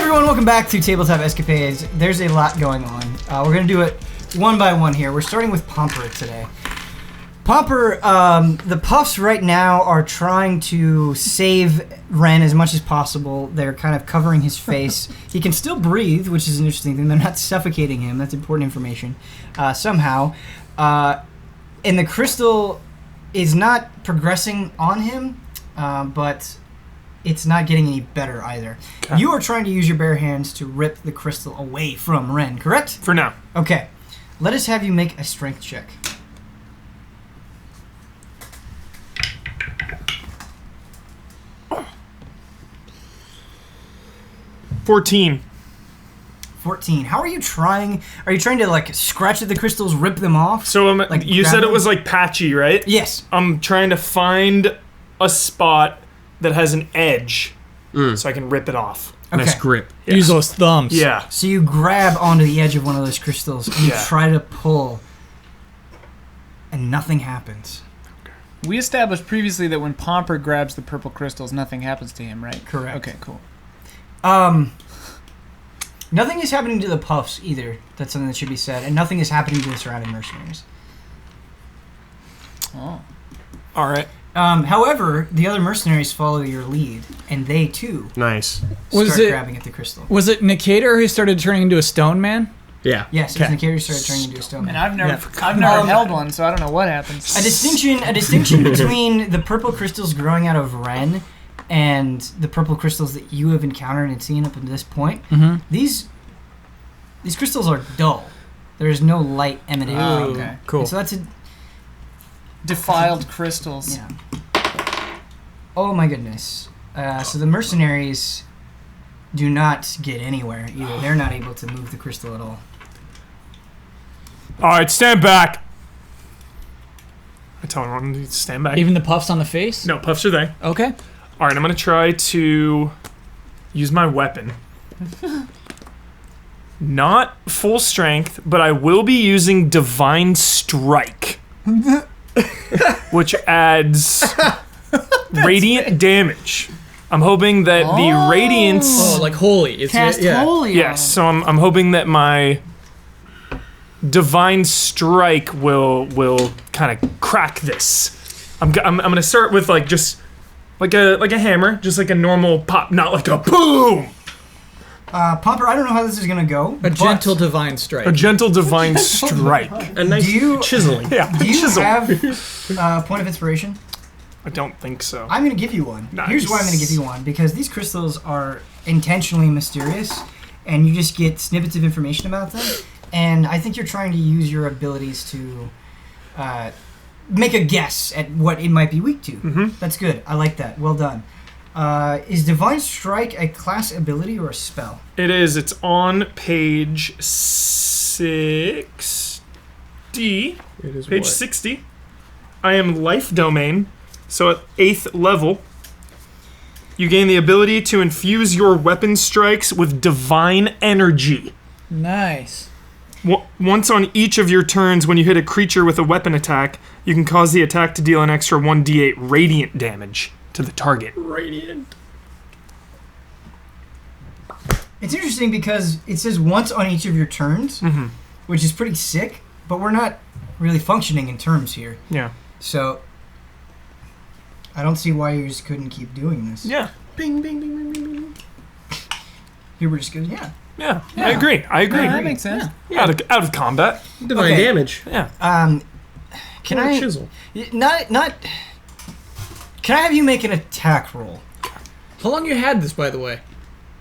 everyone, welcome back to Tabletop Escapades. There's a lot going on. We're going to do it one by one here. We're starting with Pomper today. Pomper, the Puffs right now are trying to save Ren as much as possible. They're kind of covering his face. He can still breathe, which is an interesting thing. They're not suffocating him. That's important information. Somehow. And the crystal is not progressing on him, but it's not getting any better either. Okay. You are trying to use your bare hands to rip the crystal away from Ren, correct? For now. Okay. Let us have you make a strength check. 14. 14. How are you trying? Are you trying to like scratch at the crystals, rip them off? So like, you said it was like patchy, right? Yes. I'm trying to find a spot that has an edge so I can rip it off. Okay. Nice grip. Yeah. Use those thumbs. Yeah. So you grab onto the edge of one of those crystals and you try to pull, and nothing happens. We established previously that when Pomper grabs the purple crystals, nothing happens to him, right? Correct. Okay, cool. Nothing is happening to the Puffs either. That's something that should be said. And nothing is happening to the surrounding mercenaries. Oh. All right. However, the other mercenaries follow your lead, and they too Nice. start grabbing at the crystal. Was it Nikator who started turning into a stone man? Yeah. Yes, okay. Nikator started turning into a stone man. And I've never held one, so I don't know what happens. A distinction between the purple crystals growing out of Ren and the purple crystals that you have encountered and seen up to this point. Mm-hmm. These crystals are dull. There is no light emanating from them. Okay. Cool. And so that's a Defiled crystals. yeah. Oh my goodness. So the mercenaries do not get anywhere either. They're not able to move the crystal at all. All right, stand back. I tell everyone to stand back. Even the puffs on the face? No, puffs are there. Okay. All right, I'm going to try to use my weapon. Not full strength, but I will be using Divine Strike, which adds radiant damage. I'm hoping that the radiance... Oh, like holy. It's Cast holy. Yes, so I'm hoping that my Divine Strike will kind of crack this. I'm going to start with like just... Like a hammer, just like a normal pop, not like a boom. Pomper, I don't know how this is gonna go. A gentle divine strike. A gentle divine strike. A nice chiseling. Yeah. Do you chisel. have point of inspiration? I don't think so. I'm gonna give you one. Nice. Here's why I'm gonna give you one. Because these crystals are intentionally mysterious, and you just get snippets of information about them. And I think you're trying to use your abilities to make a guess at what it might be weak to. Mm-hmm. That's good. I like that. Well done. Is Divine Strike a class ability or a spell? It is. It's on page 60. It is Page 60. I am life domain, so at 8th level, you gain the ability to infuse your weapon strikes with divine energy. Nice. Once on each of your turns, when you hit a creature with a weapon attack, you can cause the attack to deal an extra 1d8 radiant damage to the target. Radiant. It's interesting because it says once on each of your turns, which is pretty sick, but we're not really functioning in terms here. Yeah. So, I don't see why you just couldn't keep doing this. Yeah. Bing, bing, bing, bing, bing, bing. Here we're just going, yeah. Yeah. I agree. Yeah, that makes sense. Yeah. Out of combat. Divine damage. Yeah. Can Or I... chisel. Not... Can I have you make an attack roll? How long you had this, by the way?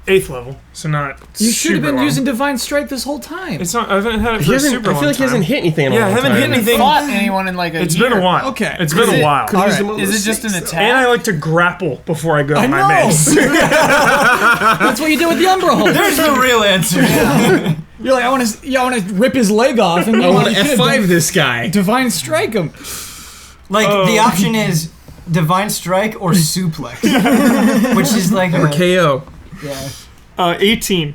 8th level, so not You should have super been long. using divine strike this whole time. It's not. I haven't had it He for a hasn't, super I long feel like he time. hasn't hit anything in a Yeah, I long haven't time. hit anything. fought anyone in like a It's year. been a while. Okay. It's been a while. All use them right. on Is the it just an sticks. attack? And I like to grapple before I go to I my know. mace. That's what you did with the Umbra Hole. There's the real answer. You're like, I want to rip his leg off, and I want to you could've F5 done this guy. divine strike him. Like, the option is Divine Strike or Suplex. Which is like Or KO. Yeah. 18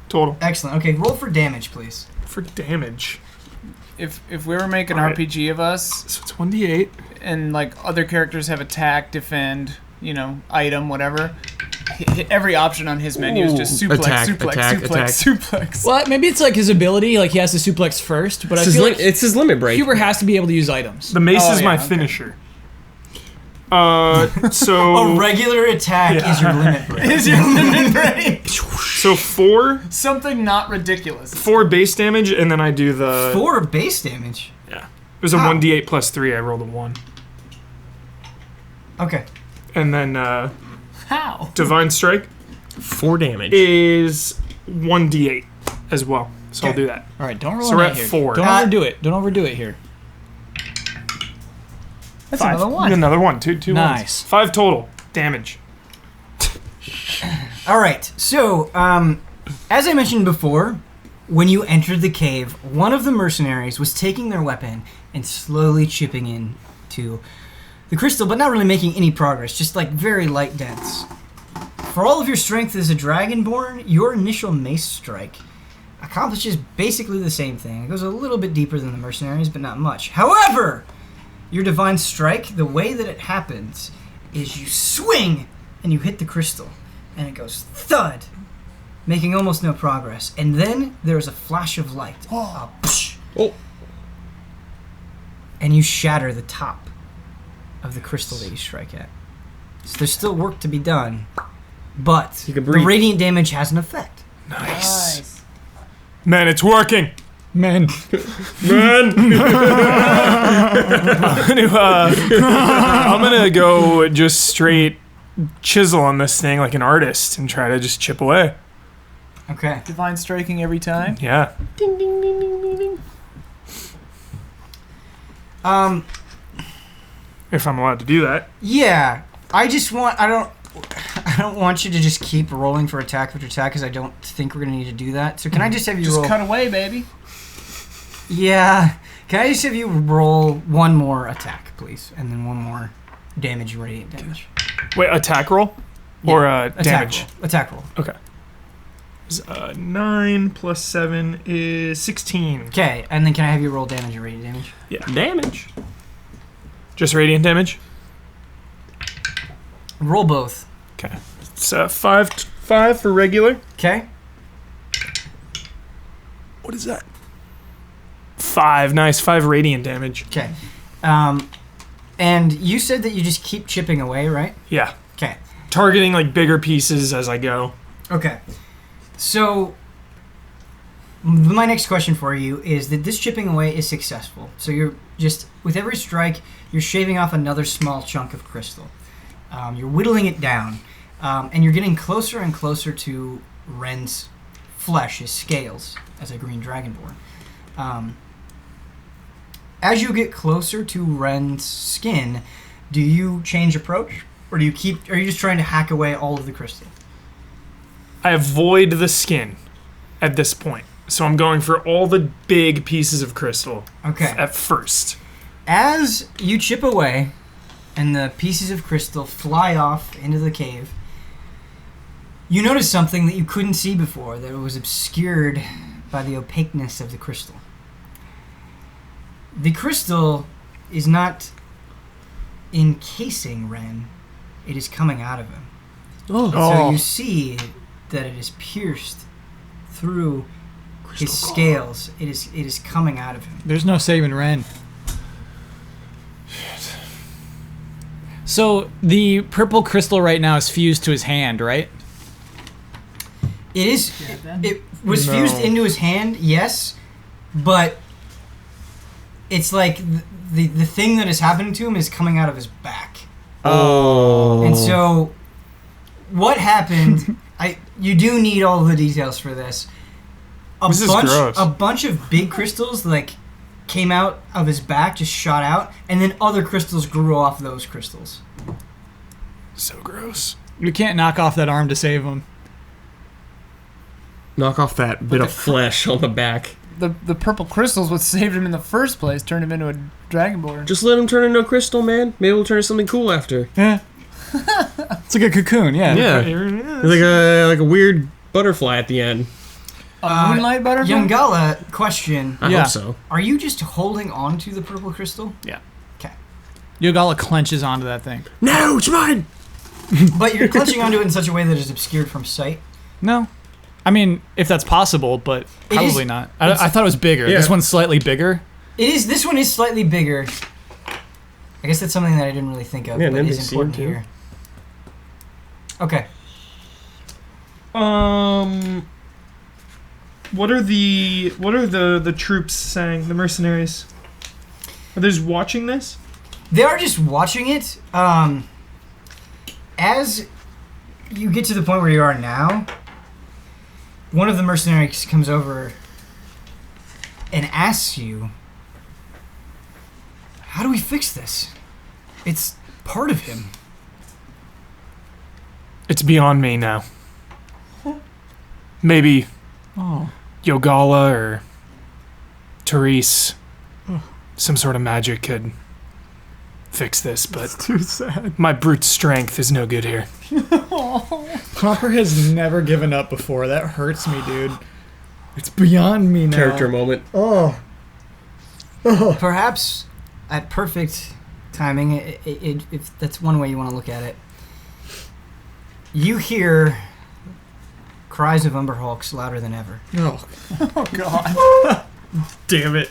total Excellent. Okay, roll for damage, please. for damage. If we were making All right. RPG of us, So it's 1d8. and like other characters have attack, defend, item, whatever, every option on his menu is just suplex, Attack, suplex, attack, suplex, attack. suplex. Well, maybe it's like his ability, like he has to suplex first, but I feel like It's his limit break. Huber has to be able to use items. The mace Oh, is yeah, my okay. finisher. A So regular attack is your limit break. Is your limit break? so four Something not ridiculous. base damage, and then I do the 4 base damage. yeah. It was a How? 1d8 plus 3. I rolled a 1, Okay. and then How? divine strike 4 damage. is 1d8 as well. So I'll Okay. do that. All right, don't roll So on we're that at here. 4. Don't overdo it. Don't overdo it here. That's 5. another one. Another one. Two Nice. ones. 5 total damage. All right. So, as I mentioned before, when you entered the cave, one of the mercenaries was taking their weapon and slowly chipping in to the crystal, but not really making any progress, just like very light dents. For all of your strength as a dragonborn, your initial mace strike accomplishes basically the same thing. It goes a little bit deeper than the mercenaries, but not much. However, your divine strike, the way that it happens is you swing and you hit the crystal, and it goes thud, making almost no progress. And then there's a flash of light. A psh, Oh. and you shatter the top of the crystal that you strike at. So there's still work to be done, but You can the breathe. radiant damage has an effect. Nice. Man, it's working. Man, Man. I'm gonna go just straight chisel on this thing like an artist and try to just chip away. Okay. Divine striking every time. Yeah. If I'm allowed to do that. Yeah. I don't want you to just keep rolling for attack after attack because I don't think we're gonna need to do that. So can I just have you Just roll? cut away, baby. Yeah. Can I just have you roll one more attack, please, and then one more damage, radiant damage. Wait, attack roll? Or Attack damage? roll. Attack roll. Okay. 9 plus 7 is 16. Okay, and then can I have you roll damage and radiant damage? Damage. Just radiant damage? Roll both. Okay. It's 5 for regular. Okay. What is that? 5. Nice. 5 radiant damage. Okay. And you said that you just keep chipping away, right? Yeah. Okay. Targeting like bigger pieces as I go. Okay. So my next question for you is that this chipping away is successful. So you're just, with every strike, you're shaving off another small chunk of crystal. You're whittling it down, and you're getting closer and closer to Ren's flesh, his scales, as a green dragonborn. As you get closer to Ren's skin, do you change approach, or are you just trying to hack away all of the crystal? I avoid the skin at this point. So I'm going for all the big pieces of crystal Okay. at first. As you chip away and the pieces of crystal fly off into the cave, you notice something that you couldn't see before, that was obscured by the opaqueness of the crystal. The crystal is not encasing Ren, it is coming out of him. Oh. So you see that it is pierced through his scales. It is coming out of him. there's no saving Ren. So the purple crystal right now is fused to his hand, right? It is. It was fused into his hand, yes, but it's like the thing that is happening to him is coming out of his back, Oh. and so what happened? You do need all the details for this. This is gross. A bunch of big crystals like came out of his back, just shot out, and then other crystals grew off those crystals. So gross. You can't knock off that arm to save him. Knock off that bit of flesh on the back. The purple crystal's what saved him in the first place, turned him into a dragonborn. Just let him turn into a crystal, man. Maybe we'll turn into something cool after. Yeah. It's like a cocoon, yeah. Yeah. Like a weird butterfly at the end. A moonlight butterfly? Yangala, question: I Yeah. hope so. are you just holding on to the purple crystal? Yogala clenches onto that thing. No, it's mine. But you're clutching onto it in such a way that it's obscured from sight. No. I mean, if that's possible, but probably is- not. I thought it was bigger. Yeah. This one's slightly bigger. It is. This one is slightly bigger. I guess that's something that I didn't really think of, Yeah, but and is NBC important too. here. Okay. What are the troops saying? The mercenaries? Are they just watching this? They are just watching it. As you get to the point where you are now, one of the mercenaries comes over and asks you, how do we fix this? It's part of him. It's beyond me now. Maybe Yogala or Therese, some sort of magic could fix this, but Too sad. my brute strength is no good here. Pomper has never given up before. That hurts me, dude. It's beyond me now. Character moment. Oh. Perhaps at perfect timing, if that's one way you want to look at it, you hear cries of Umberhulks louder than ever. Oh, Oh God. damn it.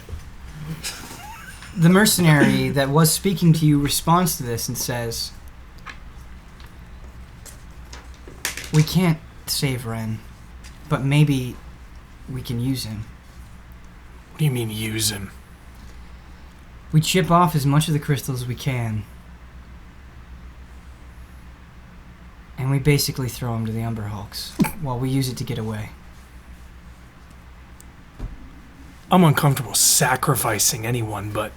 The mercenary that was speaking to you responds to this and says, we can't save Ren, but maybe we can use him. What do you mean use him? We chip off as much of the crystals as we can, and we basically throw him to the Umberhulks while we use it to get away. I'm uncomfortable sacrificing anyone, but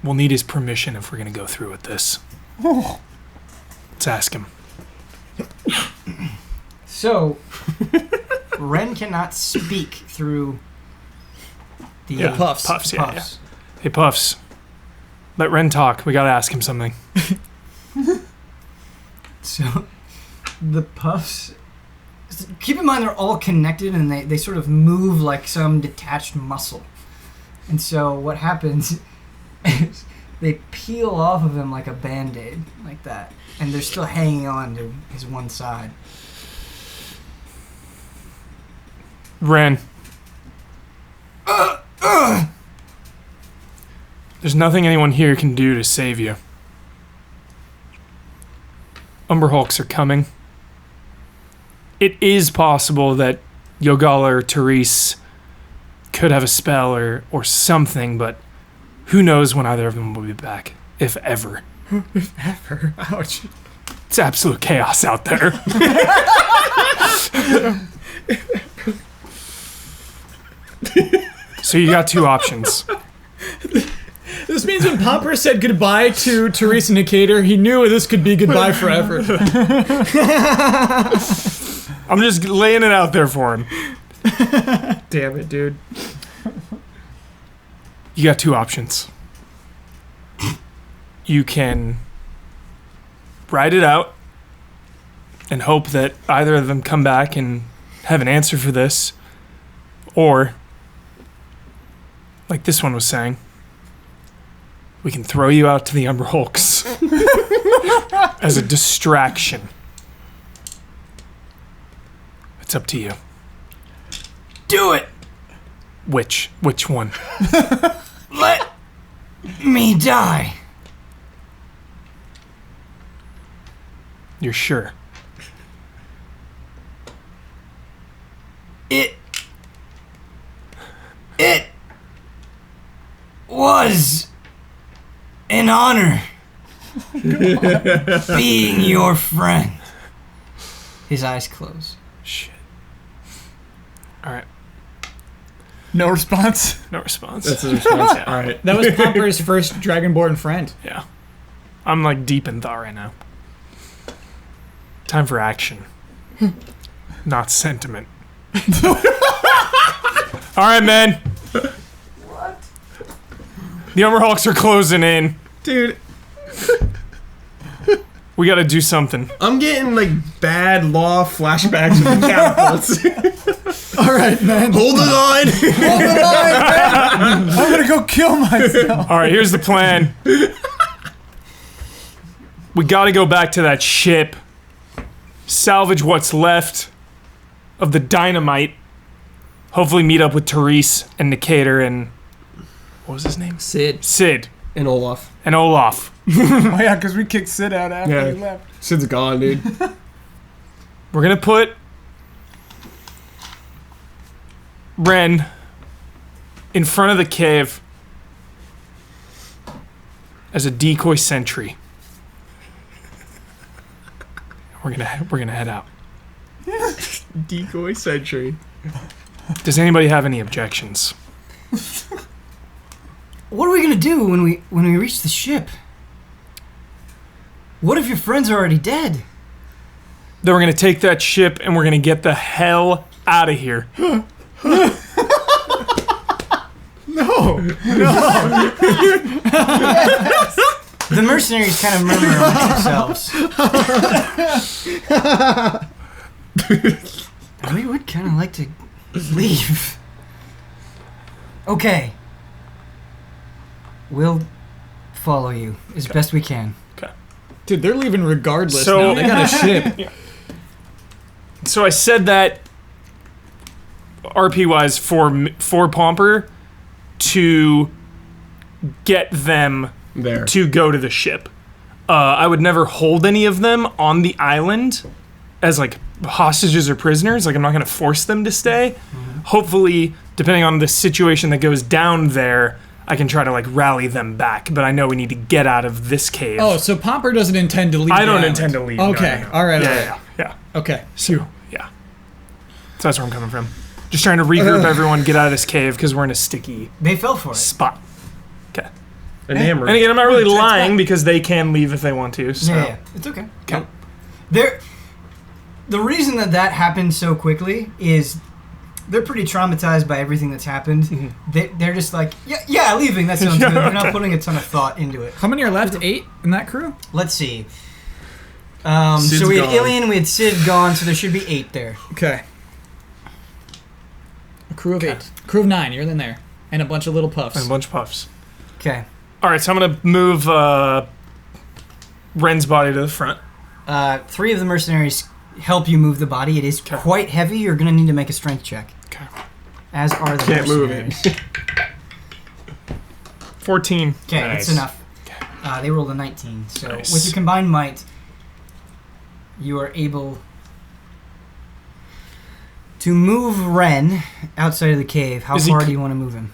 we'll need his permission if we're going to go through with this. Let's ask him. So, Ren cannot speak through the Puffs. Puffs, yeah, yeah. puffs. Hey, Puffs. Let Ren talk. We got to ask him something. So, the puffs. Keep in mind they're all connected and they sort of move like some detached muscle. And so, what happens is they peel off of him like a band aid, like that. And they're still hanging on to his one side. Ren. There's nothing anyone here can do to save you. Umberhulks are coming. It is possible that Yogala or Therese could have a spell or something, but who knows when either of them will be back, if ever. Ever. Ouch. It's absolute chaos out there. So you got two options. This means when Pomper said goodbye to Teresa Nicator, he knew this could be goodbye forever. I'm just laying it out there for him. Damn it, dude. You got two options. You can ride it out and hope that either of them come back and have an answer for this, or, like this one was saying, we can throw you out to the Umberhulks as a distraction. It's up to you. Do it! Which one? Let me die. You're sure? It was an honor being your friend. His eyes close. Shit. Alright, No response. no response. That's his response. Yeah. All right. That was Pomper's first Dragonborn friend. Yeah. I'm like deep in thought right now. Time for action. Not sentiment. Alright, man. What? The Umberhulks are closing in. Dude, We gotta do something. I'm getting like bad law flashbacks of the catapults. All right, man. Hold the line. I'm gonna go kill myself. Alright, here's the plan. We gotta go back to that ship, salvage what's left of the dynamite, hopefully meet up with Therese and Nicator and... What was his name? Sid. And Olaf. And Olaf. Oh yeah, because we kicked Sid out after he left. Sid's gone, dude. We're gonna put Ren in front of the cave as a decoy sentry. We're gonna head out. Decoy sentry. Does anybody have any objections? What are we gonna do when we reach the ship? What if your friends are already dead? Then we're gonna take that ship and we're gonna get the hell out of here. No. The mercenaries kind of murmur amongst themselves. We would kind of like to leave. Okay. We'll follow you as best we can. Dude, they're leaving regardless So- now. They got a ship. So I said that RP-wise for Pomper to get them There. to go to the ship. I would never hold any of them on the island as like hostages or prisoners. Like I'm not going to force them to stay. Hopefully, depending on the situation that goes down there, I can try to like rally them back. But I know we need to get out of this cave. Oh, so Pomper doesn't intend to leave. I the don't island. intend to leave. No, Okay. no, no. All right. all right. Yeah. Okay. So yeah. So that's where I'm coming from. Just trying to regroup everyone, get out of this cave because we're in a sticky They fell for it. spot. Okay. Enamored. And again, I'm not really lying because they can leave if they want to. So. Yeah, it's okay. Okay. The reason that happened so quickly is they're pretty traumatized by everything that's happened. They're just like, yeah, leaving. That sounds good. They're not putting a ton of thought into it. How many are left? 8 in that crew? Let's see. Sid's So we had gone. Alien, we had Sid gone, so there should be 8 there. Okay. A crew of 8. Crew of 9. You're in there, and a bunch of little puffs. And a bunch of puffs. Okay. All right, so I'm gonna move Ren's body to the front. 3 of the mercenaries help you move the body. It is quite heavy. You're going to need to make a strength check. Okay. As are the Can't move it. mercenaries. 14. Okay, Nice. that's enough. They rolled a 19. So Nice. with your combined might, you are able to move Ren outside of the cave. How Is he far c- do you want to move him?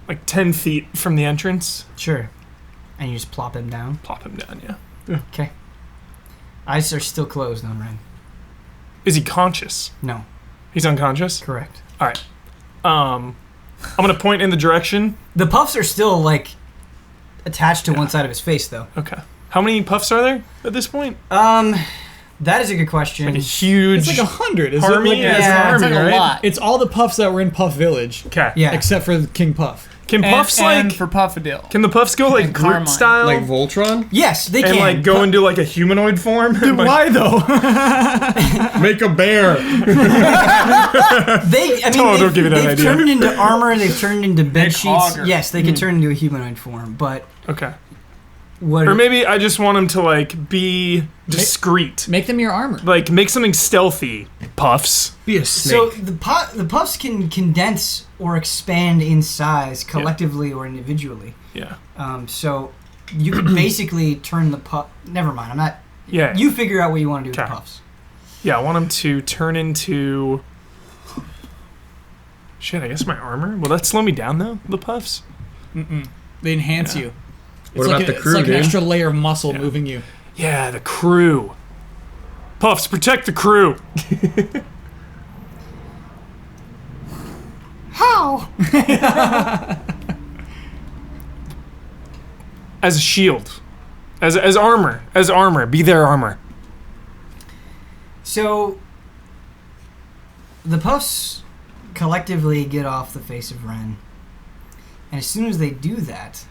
Like 10 feet from the entrance. Sure. And you just plop him down. Plop him down, yeah. Okay. Eyes are still closed on Ren. Is he conscious? No, He's unconscious? correct. All right. I'm gonna point in the direction. The puffs are still, like, attached to one side of his face, though. Okay. How many puffs are there at this point? That is a good question. Like a huge It's like 100. Is army? it? Like, Yeah, it's an Yeah, army, It's like right? a lot. It's all the puffs that were in Puff Village, Okay. Yeah. except for King Puff. Can puffs and like... for Puffadil. Can the puffs go like and Carmine. Groot style? Like Voltron? Yes, they and can. like go into like a humanoid form? Dude, Like- why though? Make a bear. Don't give me that they've idea. turned into armor. They've turned into bed sheets. Hogger. Yes, they can turn into a humanoid form. But Okay. what? Or maybe I just want him to like be discreet. Make them your armor. Like make something stealthy. Puffs. Be a so snake. the puffs can condense or expand in size collectively or individually. Yeah. So you could basically turn the puff. Never mind. I'm not. Yeah. You figure out what you want to do with Okay. the puffs. Yeah, I want him to turn into... Shit, I guess my armor? Will that slow me down, though, the puffs? They enhance you. What It's about like the crew, It's like dude? an extra layer of muscle Yeah. moving you. Yeah, the crew. Puffs, protect the crew. How? As a shield. As armor. As armor. Be their armor. So the puffs collectively get off the face of Ren. And as soon as they do that,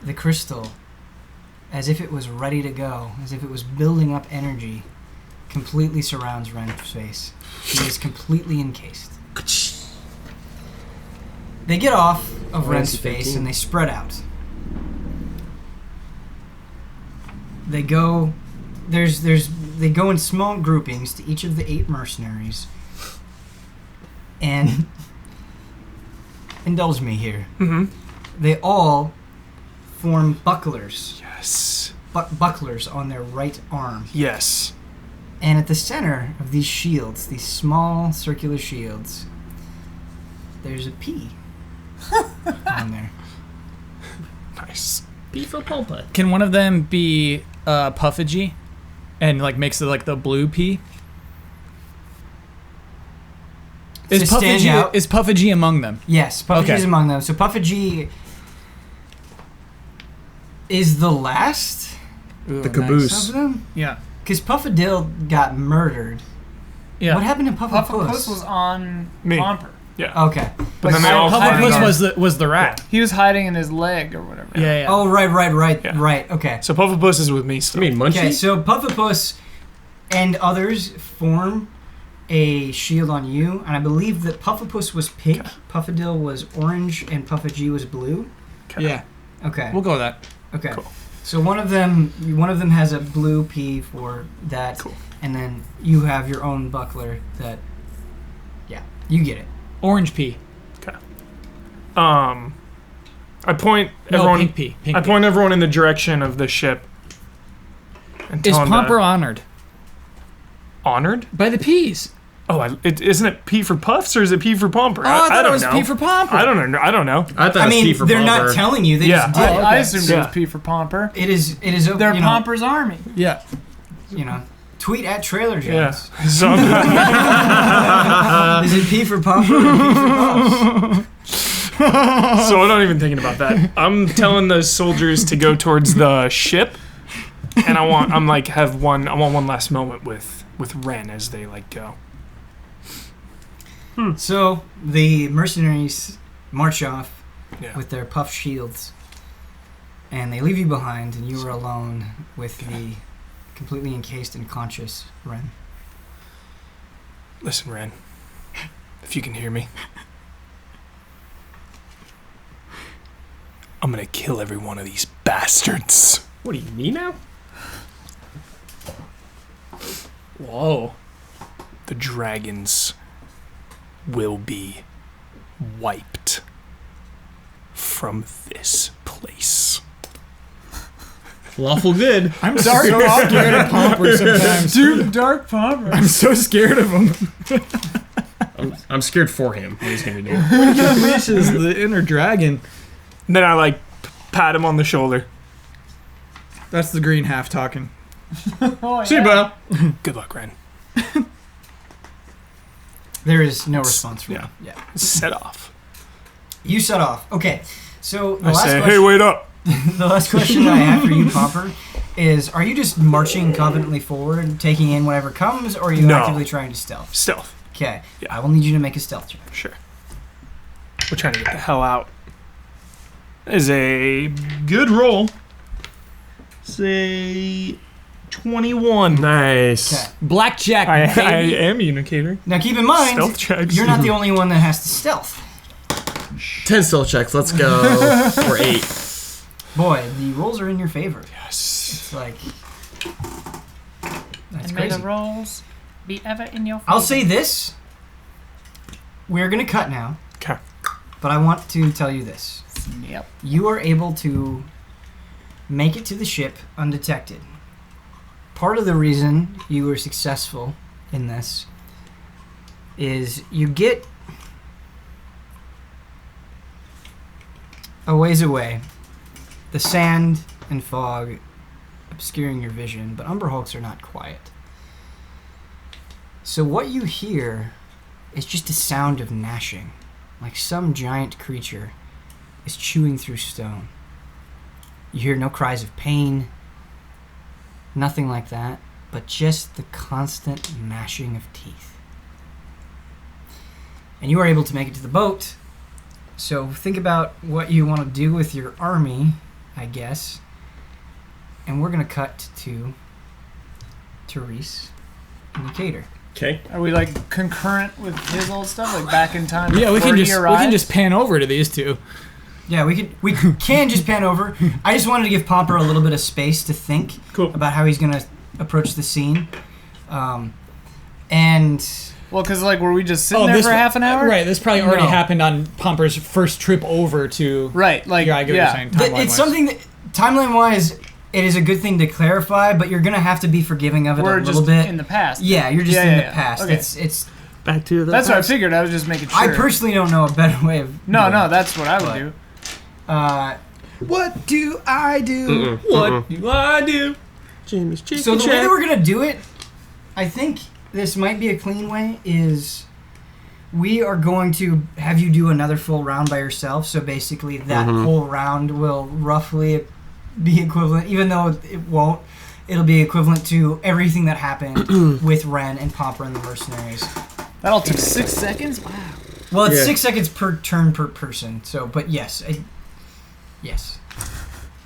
the crystal, as if it was ready to go, as if it was building up energy, completely surrounds Ren's face. He is completely encased. They get off of Ren's Fancy face 15. and they spread out. they go. They go in small groupings to each of the 8 mercenaries, and indulge me here. Mm-hmm. They all form bucklers. Yes. Bucklers on their right arm. Yes. And at the center of these shields, these small circular shields, there's a P on there. Nice. P for Pomper. Can one of them be Puffagy, and like makes it like the blue P? To stand out. Is Puffagy among them? Yes, Puffagy Okay. is among them. So Puffagy is the last Ooh, The nice. caboose. of them? Yeah. Because Puffadil got murdered. Yeah. What happened to Puffapus Puffapus? was on Me. Pomper. Yeah. Okay. But then they all hiding Puffapus on- was the rat. He was hiding in his leg or whatever. Yeah. Oh, right, Yeah. right. Okay. So Puffapus is with me still. I mean, Munchie? Okay, so Puffapus and others form a shield on you, and I believe that Puffapus was pink, Puffadil was orange, and Puffagy was blue. Yeah. Okay. We'll go with that. Okay. Cool. So one of them has a blue P for that, Cool. and then you have your own buckler that, yeah, you get it. Orange P. I point No, everyone. pink P. Pink I P. point everyone in the direction of the ship. And Is tell 'em to- Pomper honored honored? by the P's? Oh, isn't it P for Puffs or is it P for Pomper? Oh, I thought don't it was know. P for Pomper. I don't know. I don't know. I thought I it was P mean, for they're Pomper. not telling you; they Yeah. just did. I assumed it Yeah. was P for Pomper. It is. They're you know, Pomper's army. Yeah. You know, tweet at Trailer Yeah. Jones. So Is it P for Pomper or P for Puffs? So I'm not even thinking about that. I'm telling those soldiers to go towards the ship, and I want one last moment with Ren as they go. So the mercenaries march off Yeah. with their puff shields, and they leave you behind, and you are alone with the completely encased and conscious Ren. Listen, Ren, if you can hear me, I'm gonna kill every one of these bastards. What do you need now? Whoa. The dragons will be wiped from this place. Lawful good. I'm sorry. I'm so scared of Pomper sometimes. Dude, Dark Pomper. I'm so scared of him. I'm scared for him. What he's gonna do? This is the inner dragon. Then I pat him on the shoulder. That's the green half talking. Oh, See you, bro. Good luck, Ren. There is no response from Yeah. you. Yeah. Set off. You set off. Okay. So the I last say, question, hey, wait up. the last question I have for you, Pomper, is: are you just marching confidently forward, taking in whatever comes, or are you No. actively trying to stealth? Stealth. Okay. Yeah. I will need you to make a stealth check. Sure. We're trying to get the hell out. That is a good roll. Say 21. Nice. Okay. Blackjack. I baby. am Unicator. Now keep in mind, Stealth checks. you're not the only one that has to stealth. 10 stealth checks. Let's go. Or 8. Boy, the rolls are in your favor. Yes. It's like that's And may the crazy. rolls be ever in your favor. I'll say this: we're gonna cut now, Okay. but I want to tell you this: Yep. you are able to make it to the ship undetected. Part of the reason you were successful in this is you get a ways away, the sand and fog obscuring your vision, but Umber Hulks are not quiet. So what you hear is just a sound of gnashing, like some giant creature is chewing through stone. You hear no cries of pain, nothing like that, but just the constant gnashing of teeth. And you are able to make it to the boat, so think about what you want to do with your army, I guess. And we're going to cut to Therese and Decatur. Okay. Are we concurrent with his old stuff, back in time? Yeah, we can before he just arrived? pan over to these two. Yeah, we can just pan over. I just wanted to give Pomper a little bit of space to think about how he's gonna approach the scene. And well, because like, were we just sitting there for half an hour? Right. This probably already happened on Pomper's first trip over to. Right. Like, yeah, I get what you're saying. It's something that timeline-wise, it is a good thing to clarify, but you're gonna have to be forgiving of it a little bit. In the past. Yeah, you're just in the past. Okay. It's back to the. That's what I figured. I was just making sure. I personally don't know a better way of. No, that's what I would do. What do I do? What do I do? Jimmy's chicken So the way shack. that we're gonna do it, I think this might be a clean way. Is we are going to have you do another full round by yourself. So basically, that whole round will roughly be equivalent, even though it won't. It'll be equivalent to everything that happened with Ren and Pomper and the mercenaries. That all took 6 seconds. Wow. Well, it's 6 seconds per turn per person. So, but yes, yes.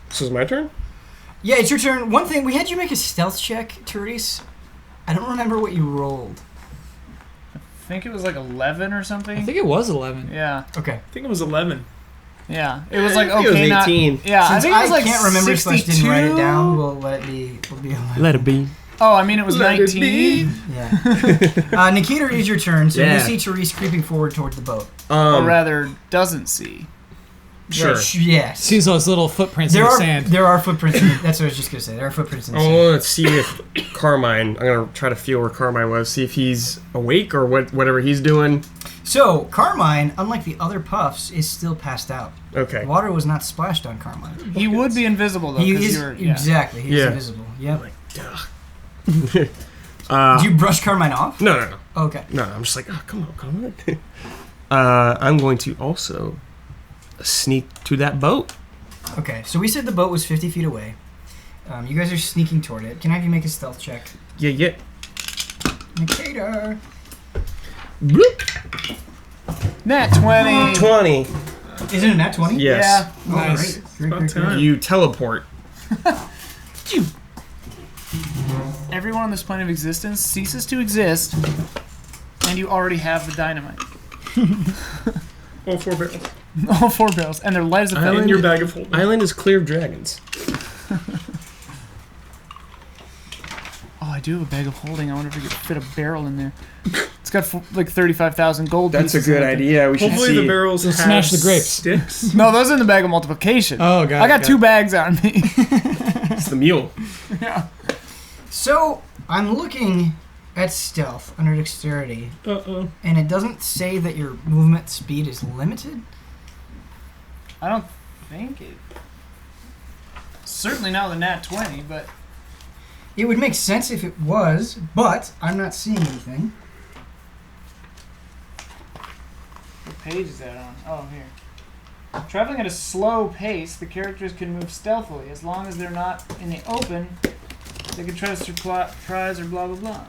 This is my turn? Yeah, it's your turn. One thing, we had you make a stealth check, Therese. I don't remember what you rolled. I think it was like 11 or something. I think it was 11. Yeah. Okay. I think it was 11. Yeah. It was like, I think it was 18. Yeah, Since I think it was like can't remember, 62. so I didn't write it down. We'll let it be. We'll be 11. Let it be. Oh, I mean, it was 19. Yeah. Nikita, it is your turn. So Yeah. you see Therese creeping forward towards the boat. Or rather, doesn't see. Sure. Right, yes. Sees those little footprints in the sand. There are footprints. That's what I was just gonna say. There are footprints in the sand. Oh, let's see if Carmine. I'm gonna try to feel where Carmine was. See if he's awake or whatever he's doing. So Carmine, unlike the other puffs, is still passed out. Okay. Water was not splashed on Carmine. He would be invisible, though. He 'cause is you're, exactly. He's Yeah. invisible. Yep. Duh. Do you brush Carmine off? No. Okay. No, I'm just like, oh, come on. I'm going to also sneak to that boat. Okay. So we said the boat was 50 feet away. You guys are sneaking toward it. Can I have you make a stealth check? Yeah. Nikita. Bloop. Nat 20. 20. Is it a nat 20? Yes. Oh, Nice. Great. You teleport. Everyone on this plane of existence ceases to exist, and you already have the dynamite. All 4 barrels. All 4 barrels, and they're light as a feather. In your bag of holding. Island is clear of dragons. Oh, I do have a bag of holding. I wonder if we could fit a barrel in there. It's got like 35,000 gold That's a pieces good in it. idea. We should Hopefully see. the barrels They'll have smash the grapes. sticks. No, those are in the bag of multiplication. Oh, God. I got 2 bags on me. It's the mule. Yeah. So I'm looking at stealth under dexterity, and it doesn't say that your movement speed is limited. I don't think it. Certainly not the nat 20, but It would make sense if it was, but I'm not seeing anything. what page is that on? Oh, here. Traveling at a slow pace, the characters can move stealthily. As long as they're not in the open, they can try to surprise or blah blah blah.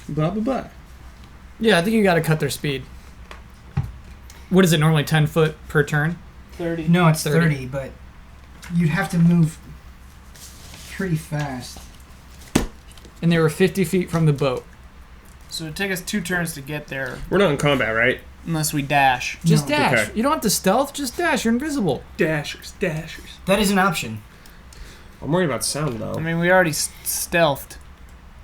Blah, blah, blah. Yeah, I think you got to cut their speed. What is it normally? 10 foot per turn? 30. No, it's 30. 30, but you'd have to move pretty fast. And they were 50 feet from the boat. So it'd take us 2 turns to get there, We're not in combat, right? unless we dash. Just No. dash. Okay. You don't have to stealth. Just dash. You're invisible. Dashers. That is an option. I'm worried about sound, though. I mean, we already stealthed.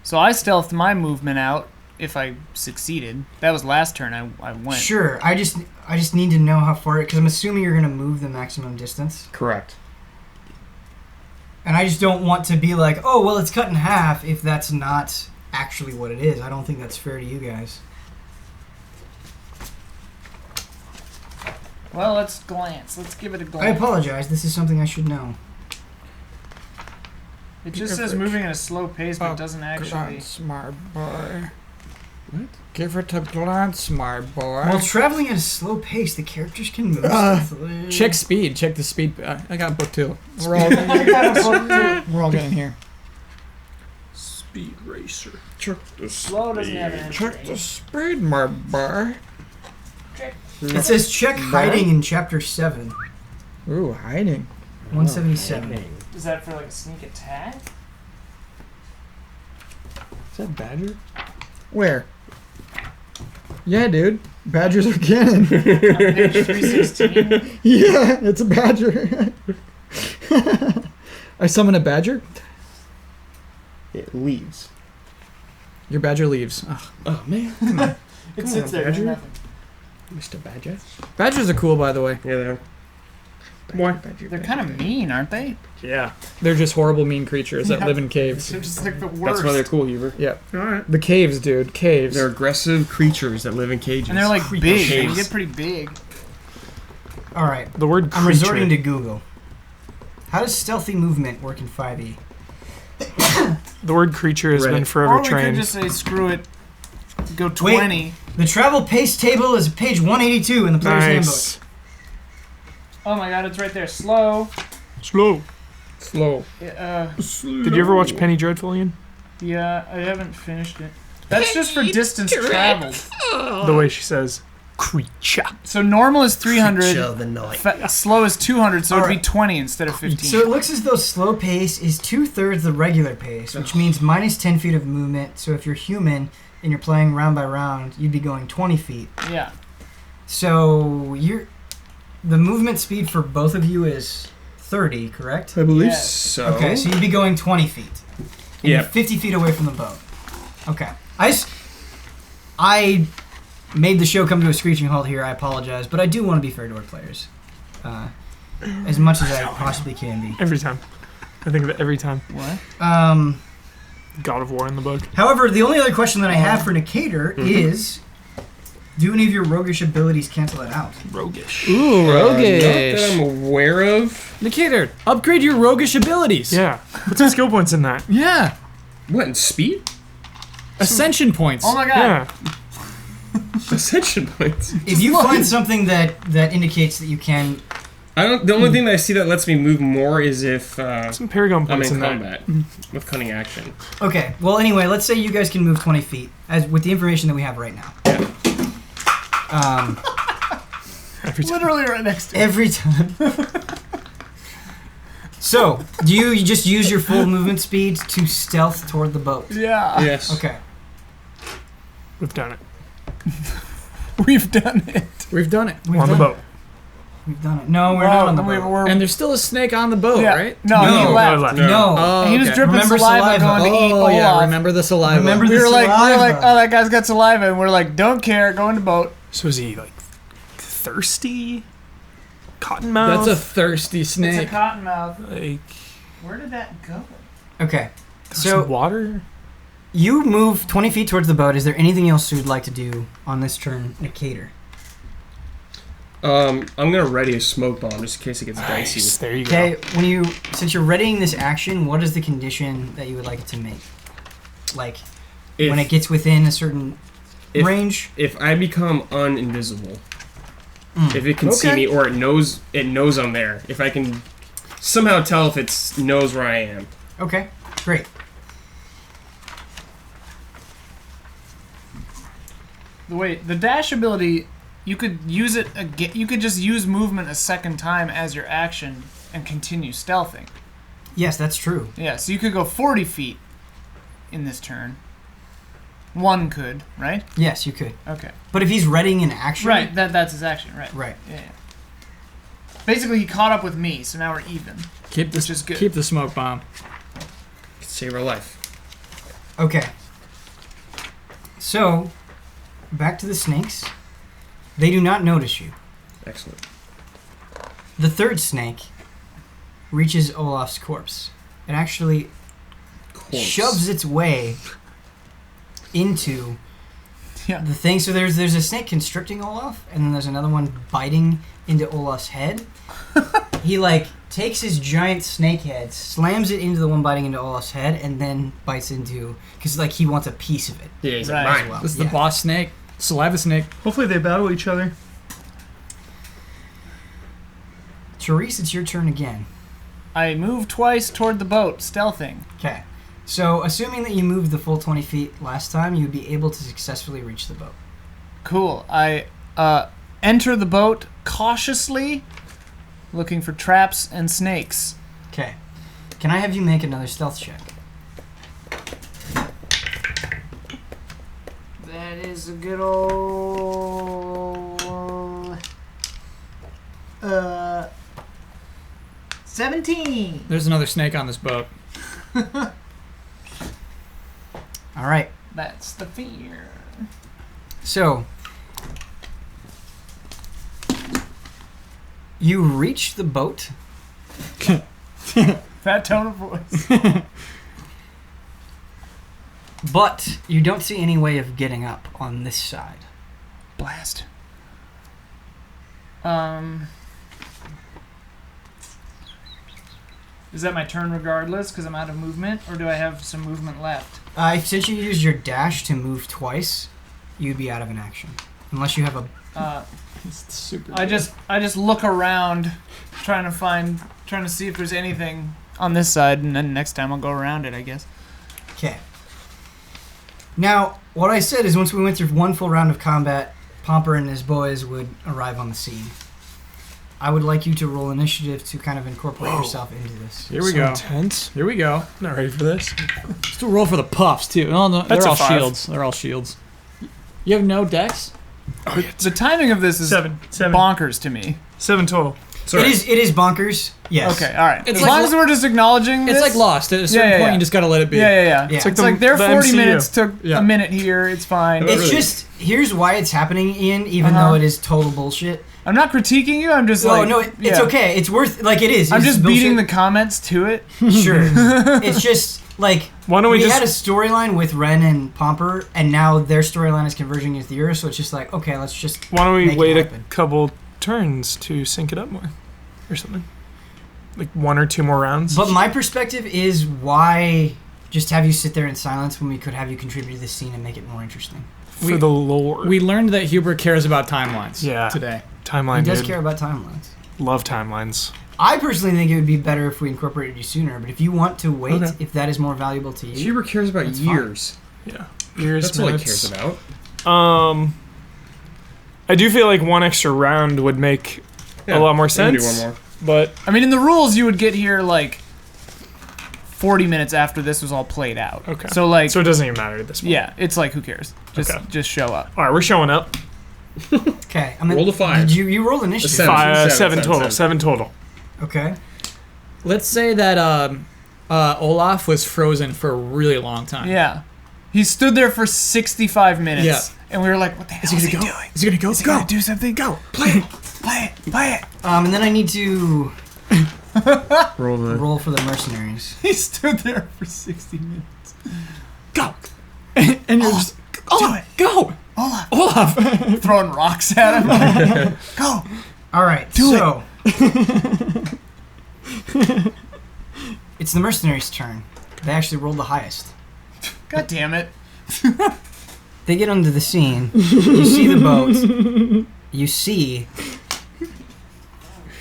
So I stealthed my movement out if I succeeded. That was last turn I went. Sure, I just need to know how far, because I'm assuming you're going to move the maximum distance. Correct. And I just don't want to be like, oh, well, it's cut in half if that's not actually what it is. I don't think that's fair to you guys. Well, let's glance. Let's give it a I glance. apologize. This is something I should know. It just says moving at a slow pace, but it doesn't actually. Glance, my boy. What? Give it a glance, my boy. While traveling at a slow pace, the characters can move stealthily. Check speed. Check the speed. I got book 2. We're all getting here. Speed racer. Check the Slow doesn't have an Check entry. the speed, my boy. It says check hiding in chapter 7, Ooh, hiding. 177. Is that for like a sneak attack? Is that Badger? Where? Yeah, dude. Badgers are canon. On page 316. Yeah, it's a badger. I summon a badger. It leaves. Your badger leaves. Ugh. Oh man, It sits there. Badger. Nothing. Mr. Badger. Badgers are cool, by the way. Yeah, they are. Why? They're kind of mean, aren't they? Yeah. They're just horrible, mean creatures that Yeah. live in caves. They're just like the worst. That's why they're cool, Huber. Yeah, All right. the caves, dude. Caves. They're aggressive creatures that live in cages. And they're like big. They Caves. get pretty big. All right. The word creature. I'm resorting to Google. How does stealthy movement work in 5e? The word creature has been Reddit. forever Or we could trained. just say, screw it, go 20. The travel pace table is page 182 in the player's handbook. Nice. Oh my god, it's right there. Slow. Slow. slow. Did you ever watch Penny Dreadful, Ian? Yeah, I haven't finished it. That's just for distance traveled. The way she says creature. So normal is 300. Creature of the night. Slow is 200, so it'd be Alright. 20 instead of 15. So it looks as though slow pace is 2/3 the regular pace, which means minus 10 feet of movement. So if you're human and you're playing round by round, you'd be going 20 feet. Yeah. So the movement speed for both of you is 30, correct? I believe Yes. so. Okay, so you'd be going 20 feet. And Yeah. you're 50 feet away from the boat. Okay. I made the show come to a screeching halt here. I apologize, but I do want to be fair to our players. As much as I possibly can be. Every time. I think of it every time. What? God of War in the book. However, the only other question that I have for Nicator is, do any of your roguish abilities cancel that out? Roguish. Ooh, Not roguish. that I'm aware of. Nicator, upgrade your roguish abilities. Yeah. Put some skill points in that. Yeah. What, in speed? Ascension points. Oh my god. Yeah. Ascension points. If you find something that indicates that you can... The only thing that I see that lets me move more is if Some Paragon I'm points in in that. combat with cunning action. Okay, well anyway, let's say you guys can move 20 feet, as with the information that we have right now. Every time. Literally right next to it. Every time. So, do you just use your full movement speed to stealth toward the boat? Yeah. Yes. Okay. We've done it. We've done it. We've done it. We've On the done boat. it. We've done it. No, we're not on the boat. And there's still a snake on the boat, yeah. right? No, No. he left. left. No. Oh, And he was okay. dripping Remember saliva, saliva. going to eat Oh, yeah. Olaf. Remember the saliva. Remember we the were like, saliva. oh, that guy's got saliva, and we're like, don't care, go in the boat. So is he like thirsty? Cottonmouth? That's a thirsty It's a snake. cottonmouth. like Where did that go? Okay. some So, water? you move 20 feet towards the boat. Is there anything else you'd like to do on this turn, Nicator? I'm gonna ready a smoke bomb just in case it gets dicey. Nice. There you Okay, since you're readying this action, what is the condition that you would like it to make? Like, when it gets within a certain range? If I become uninvisible, Mm. if it can see Okay. me or it knows I'm there, if I can somehow tell if it knows where I am. Okay, great. The dash ability, you could use it again. You could just use movement a second time as your action and continue stealthing. Yes, that's true. Yeah, so you could go 40 feet in this turn. One could, right? Yes, you could. Okay. But if he's readying an action... Right, that's his action, right. Right. Yeah. Basically, he caught up with me, so now we're even. Keep Which is good. Keep the smoke bomb. Save our life. Okay. So, back to the snakes. They do not notice you. Excellent. The third snake reaches Olaf's corpse. It actually Corpse. shoves its way into Yeah. the thing. So there's a snake constricting Olaf, and then there's another one biting into Olaf's head. He takes his giant snake head, slams it into the one biting into Olaf's head, and then bites into, because he wants a piece of it. Yeah, he's Right. like, as mine. well. This is the Yeah. boss snake. Saliva snake. Hopefully they battle each other. Therese, it's your turn again. I moved twice toward the boat, stealthing. Okay. So, assuming that you moved the full 20 feet last time, you'd be able to successfully reach the boat. Cool. I enter the boat cautiously, looking for traps and snakes. Okay. Can I have you make another stealth check? That is a good old 17. There's another snake on this boat. All right. That's the fear. So you reach the boat, Fat tone of voice. but you don't see any way of getting up on this side. Blast. Is that my turn regardless because I'm out of movement, or do I have some movement left? Since you used your dash to move twice, you'd be out of an action, unless you have a. It's super. I just look around, trying to see if there's anything on this side, and then next time I'll go around it, I guess. Okay. Now, what I said is once we went through one full round of combat, Pomper and his boys would arrive on the scene. I would like you to roll initiative to kind of incorporate yourself into this. Here we So go. Intense. Here we go. Not ready for this. Let's do a roll for the puffs too. No, That's they're a all 5. shields. They're all shields. You have no dex? Oh, yeah, The timing of this is seven bonkers to me. 7 total. It is bonkers. Yes. Okay, all right. It's As like long as we're just acknowledging this. It's like Lost. At a certain Yeah, point, yeah. you just gotta let it be. Yeah. Yeah. It's It's like like their the 40 MCU. minutes took Yeah. a minute here. It's fine. It's Really? just, here's why it's happening, Ian, even Uh-huh. though it is total bullshit. I'm not critiquing you. I'm just No, like. no, it's yeah. okay. It's worth, like, it is. I'm It's just bullshit. beating the comments to it. Sure. It's just, like, Why don't we had a just storyline with Ren and Pomper, and now their storyline is converging into yours, so it's just like, okay, let's just. why don't we make it wait a happen. couple turns to sync it up more, or something? Like 1 or 2 more rounds. But my perspective is why just have you sit there in silence when we could have you contribute to this scene and make it more interesting. for the lore. We learned that Huber cares about timelines. Yeah. Today. Timeline. He does dude. care about timelines. Love timelines. I personally think it would be better if we incorporated you sooner, but if you want to wait, Okay. if that is more valuable to you. Huber cares about That's fine. years. Yeah. Years, That's all he minutes. cares about. I do feel like 1 extra round would make a lot more we can do sense. one more. But I mean, in the rules, you would get here like 40 minutes after this was all played out. okay. So like, so it doesn't even matter at this point. yeah, it's like who cares? Okay. Just show up. All right, we're showing up. Okay, I'm Roll the 5. Did you roll initiative? Seven. 7 total. 7 total. Okay. Let's say that Olaf was frozen for a really long time. Yeah, he stood there for 65 minutes. Yeah. And we were like, what the hell is he doing? Is he gonna go? Is he gonna do something? Go. Play it. Play it. Play it. And then I need to Roll the. roll for the mercenaries. He stood there for 60 minutes. Go. And you're just Olaf, go. Olaf. Throwing rocks at him. Go. All right, so it's the mercenaries' turn. They actually rolled the highest. God damn it. They get onto the scene. You see the boat. You see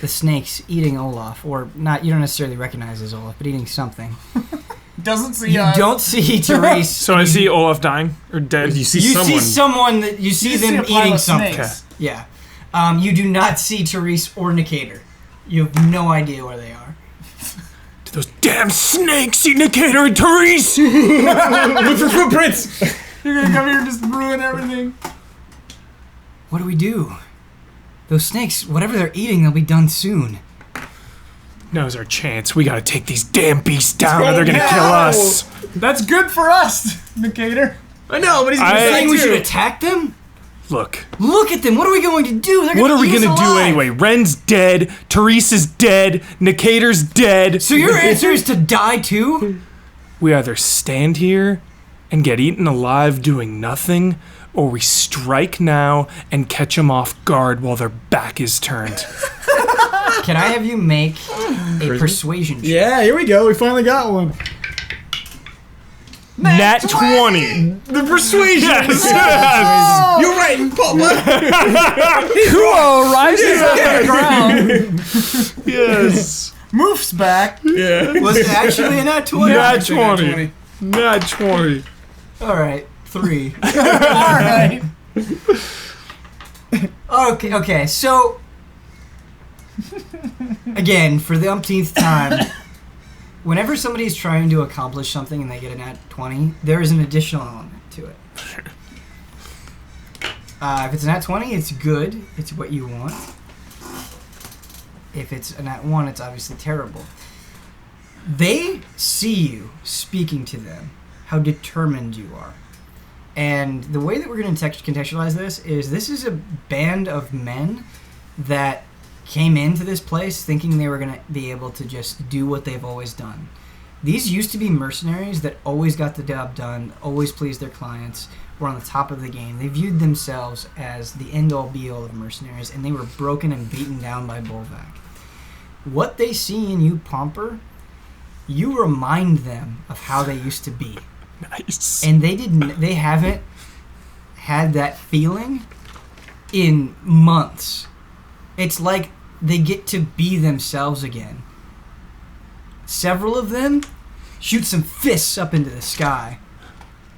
the snakes eating Olaf, or not. You don't necessarily recognize as Olaf, but eating something. Doesn't see You us. don't see Therese. So I see Olaf dying or dead. You see You someone. see someone that you see You them a pile eating of something. snakes. Yeah. You do not see Therese or Nicator. You have no idea where they are. Those damn snakes eat Nicator and Therese! Look for footprints. You're gonna come here and just ruin everything. What do we do? Those snakes, whatever they're eating, they'll be done soon. Now's our chance. We gotta take these damn beasts down or go they're gonna now. kill us. That's good for us, Nicator. I know, but he's I- gonna Saying say we should too. attack them? Look, Look at them. What are we going to do? They're what gonna are we eat us gonna do alive. anyway? Ren's dead, Therese is dead, Nicator's dead. So your answer is to die too? We either stand here and get eaten alive doing nothing, or we strike now and catch them off guard while their back is turned. Can I have you make a persuasion check? Yeah, here we go. We finally got one. Nat 20. The persuasion. Yes. You're right, Pomper. Kuo rises out of the ground, Yes. moves back. Yeah. Was it actually an nat 20? Nat 20. Nat 20. All right, 3. Alright. Okay, so again, for the umpteenth time, whenever somebody's trying to accomplish something and they get a nat 20, there is an additional element to it. If it's a nat 20, it's good. It's what you want. If it's a nat 1, it's obviously terrible. They see you speaking to them, how determined you are. And the way that we're going to contextualize this is a band of men that came into this place thinking they were going to be able to just do what they've always done. These used to be mercenaries that always got the job done, always pleased their clients, were on the top of the game. They viewed themselves as the end-all be-all of mercenaries, and they were broken and beaten down by Bolvac. What they see in you, Pomper, you remind them of how they used to be. Nice. And they haven't had that feeling in months. It's like they get to be themselves again. Several of them shoot some fists up into the sky.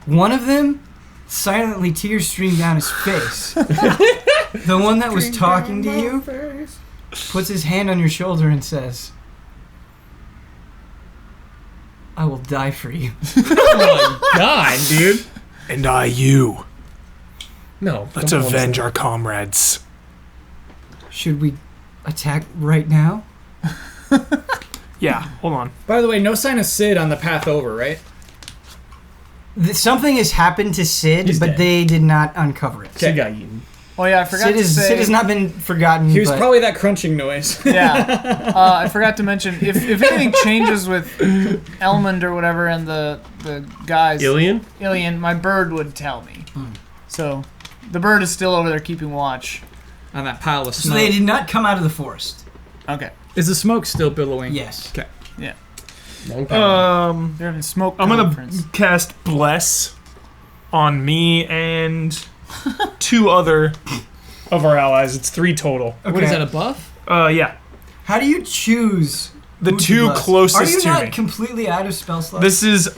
One of them, silently tears stream down his face. The one that was talking to you puts his hand on your shoulder and says, I will die for you. Oh my god, dude. And I you. No. Let's don't avenge our comrades. Should we attack right now? Yeah, hold on. By the way, no sign of Sid on the path over, right? Something has happened to Sid, He's but dead. they did not uncover it. Sid got eaten. Oh yeah, I forgot to say. Sid has not been forgotten. He was but probably that crunching noise. Yeah, I forgot to mention if anything changes with Elmond or whatever and the guys, Ilian? my bird would tell me. So the bird is still over there keeping watch. On that pile of So smoke. they did not come out of the forest. Okay. Is the smoke still billowing? Yes. Okay. Yeah. Long time. They're having smoke I'm gonna conference. cast Bless on me and 2 other of our allies. It's 3 total. Okay. What is that, a buff? Yeah. How do you choose The who to 2 bless? closest Are you to not me. completely out of spell slots? This is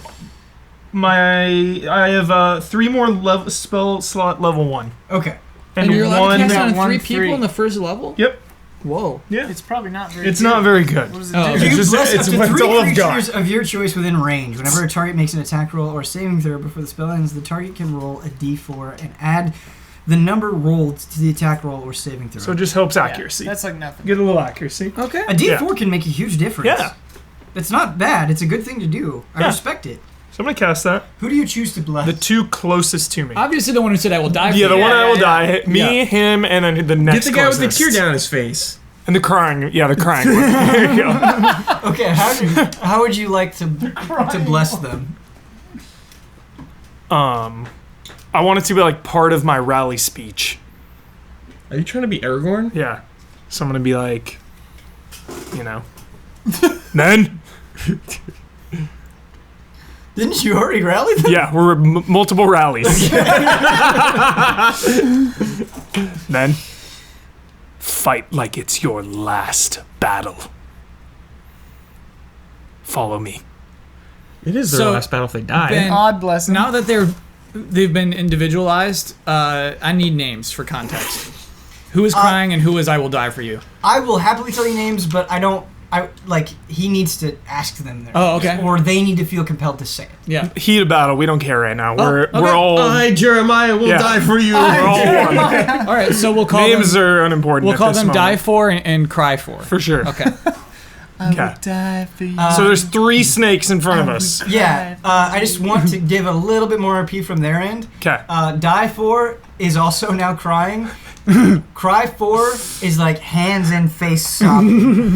I have 3 more spell slot level 1. Okay. And you're allowed to cast Yeah, on 3 1, people 3. in the first level? Yep. Whoa. Yeah. It's probably not very. It's good. not very good. What does it Oh, do? okay. You just- bless it's up to what 3 all I've got. creatures of your choice within range. Whenever a target makes an attack roll or saving throw before the spell ends, the target can roll a d4 and add the number rolled to the attack roll or saving throw. So it just helps Yeah, accuracy. that's like nothing. Get a little accuracy. Okay. A d4 can make a huge difference. Yeah. It's not bad. It's a good thing to do. I Yeah. respect it. So I'm gonna cast that. Who do you choose to bless? The 2 closest to me. Obviously the one who said I will die for Yeah, the you. one I will yeah. die. Me, Yeah. him, and then the next Get the guy with the closest. tear down his face. And the crying. Yeah, the crying one. There you go. Okay, how would you like to bless them? I want it to be like part of my rally speech. Are you trying to be Aragorn? Yeah. So I'm gonna be like, men. Didn't you already rally them? Yeah, we're multiple rallies. Men, fight like it's your last battle. Follow me. It is their So, last battle if they die. Ben- Odd blessing. Now that they've been individualized, I need names for context. Who is crying and who is I will die for you? I will happily tell you names, but he needs to ask them their Oh, names, okay. or they need to feel compelled to say it. Yeah. Heat of battle. We don't care right now. We're okay. all I, Jeremiah, will Yeah. die for you. we're all one. All right, so we'll call Names them. are unimportant. We'll at call this them moment. die for and cry for. For sure. Okay. I Okay. will die for you. So there's 3 snakes in front of us. Yeah, I just want to give a little bit more RP from their end. Okay. Die for is also now crying. Cry for is like hands and face sobbing.